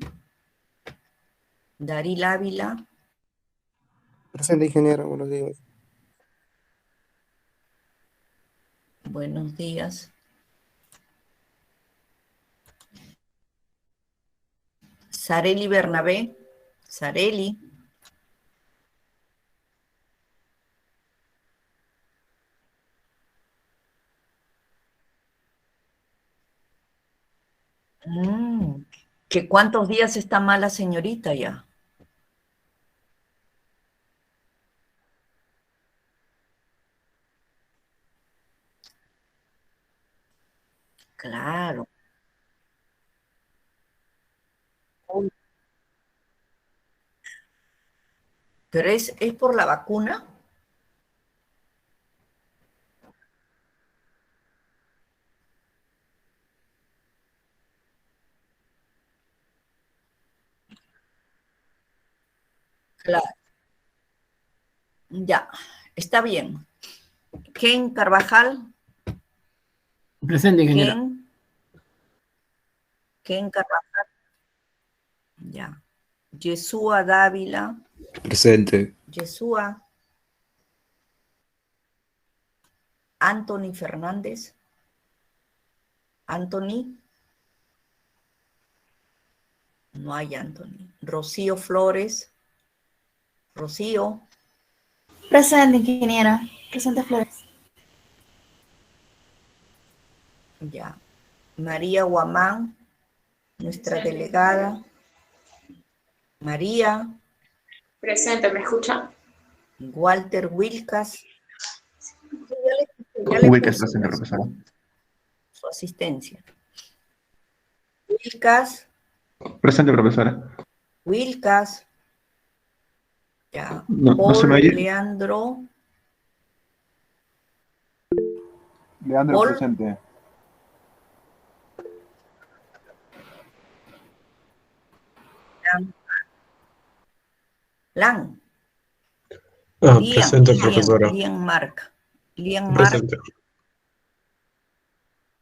Ávila. Presente, ingeniero, buenos días. Buenos días. Sareli Bernabé. Sareli. ¿Que cuántos días está mala señorita ya? Claro. ¿Pero es por la vacuna? Claro. Ya, está bien. Ken Carvajal. Presente, ingeniera. Ken Carvajal. Ya. Yesúa Dávila. Presente. Yesúa. Anthony Fernández. Anthony. No hay Anthony. Rocío Flores. Rocío. Presente, ingeniera. Presente, Flores. Ya. María Guamán, nuestra delegada. María. Presente, ¿me escucha? Walter Wilcas. Wilcas presente, profesora. Su asistencia. Wilcas. Presente, profesora. Wilcas. Ya. No se me oye. Leandro. Leandro Paul. presente. Lan. Presente, profesora. Lian Marc. Presente.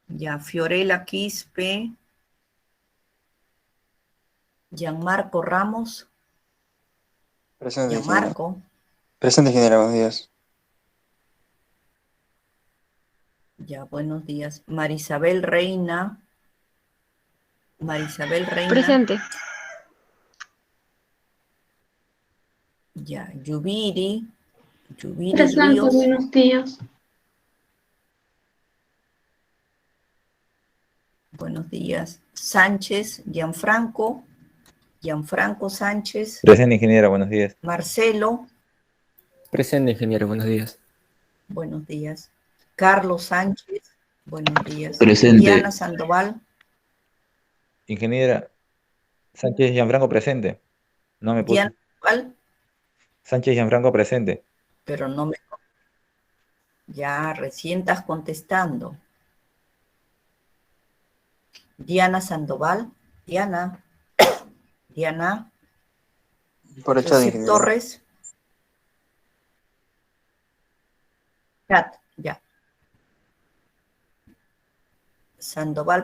Ya, Fiorella Quispe. Gianmarco Ramos. Presente, ingeniero. Gianmarco. Presente, ingeniero, buenos días. Ya, buenos días. Marisabel Reina. Marisabel Reina. Presente. Ya, Yubiri. Yubiri Presente, Ríos. buenos días. Buenos días. Sánchez, Gianfranco. Gianfranco Sánchez. Presente, ingeniera, buenos días. Marcelo. Presente, ingeniero, buenos días. Buenos días. Carlos Sánchez. Buenos días. Presente. Diana Sandoval. Ingeniera Sánchez Gianfranco presente. No me puse. Diana Sandoval, Sánchez Gianfranco presente. pero no me... Ya, recién estás contestando. Diana Sandoval. Diana. Diana. Por el chat, José ingeniero. Torres. Chat, ya. Sandoval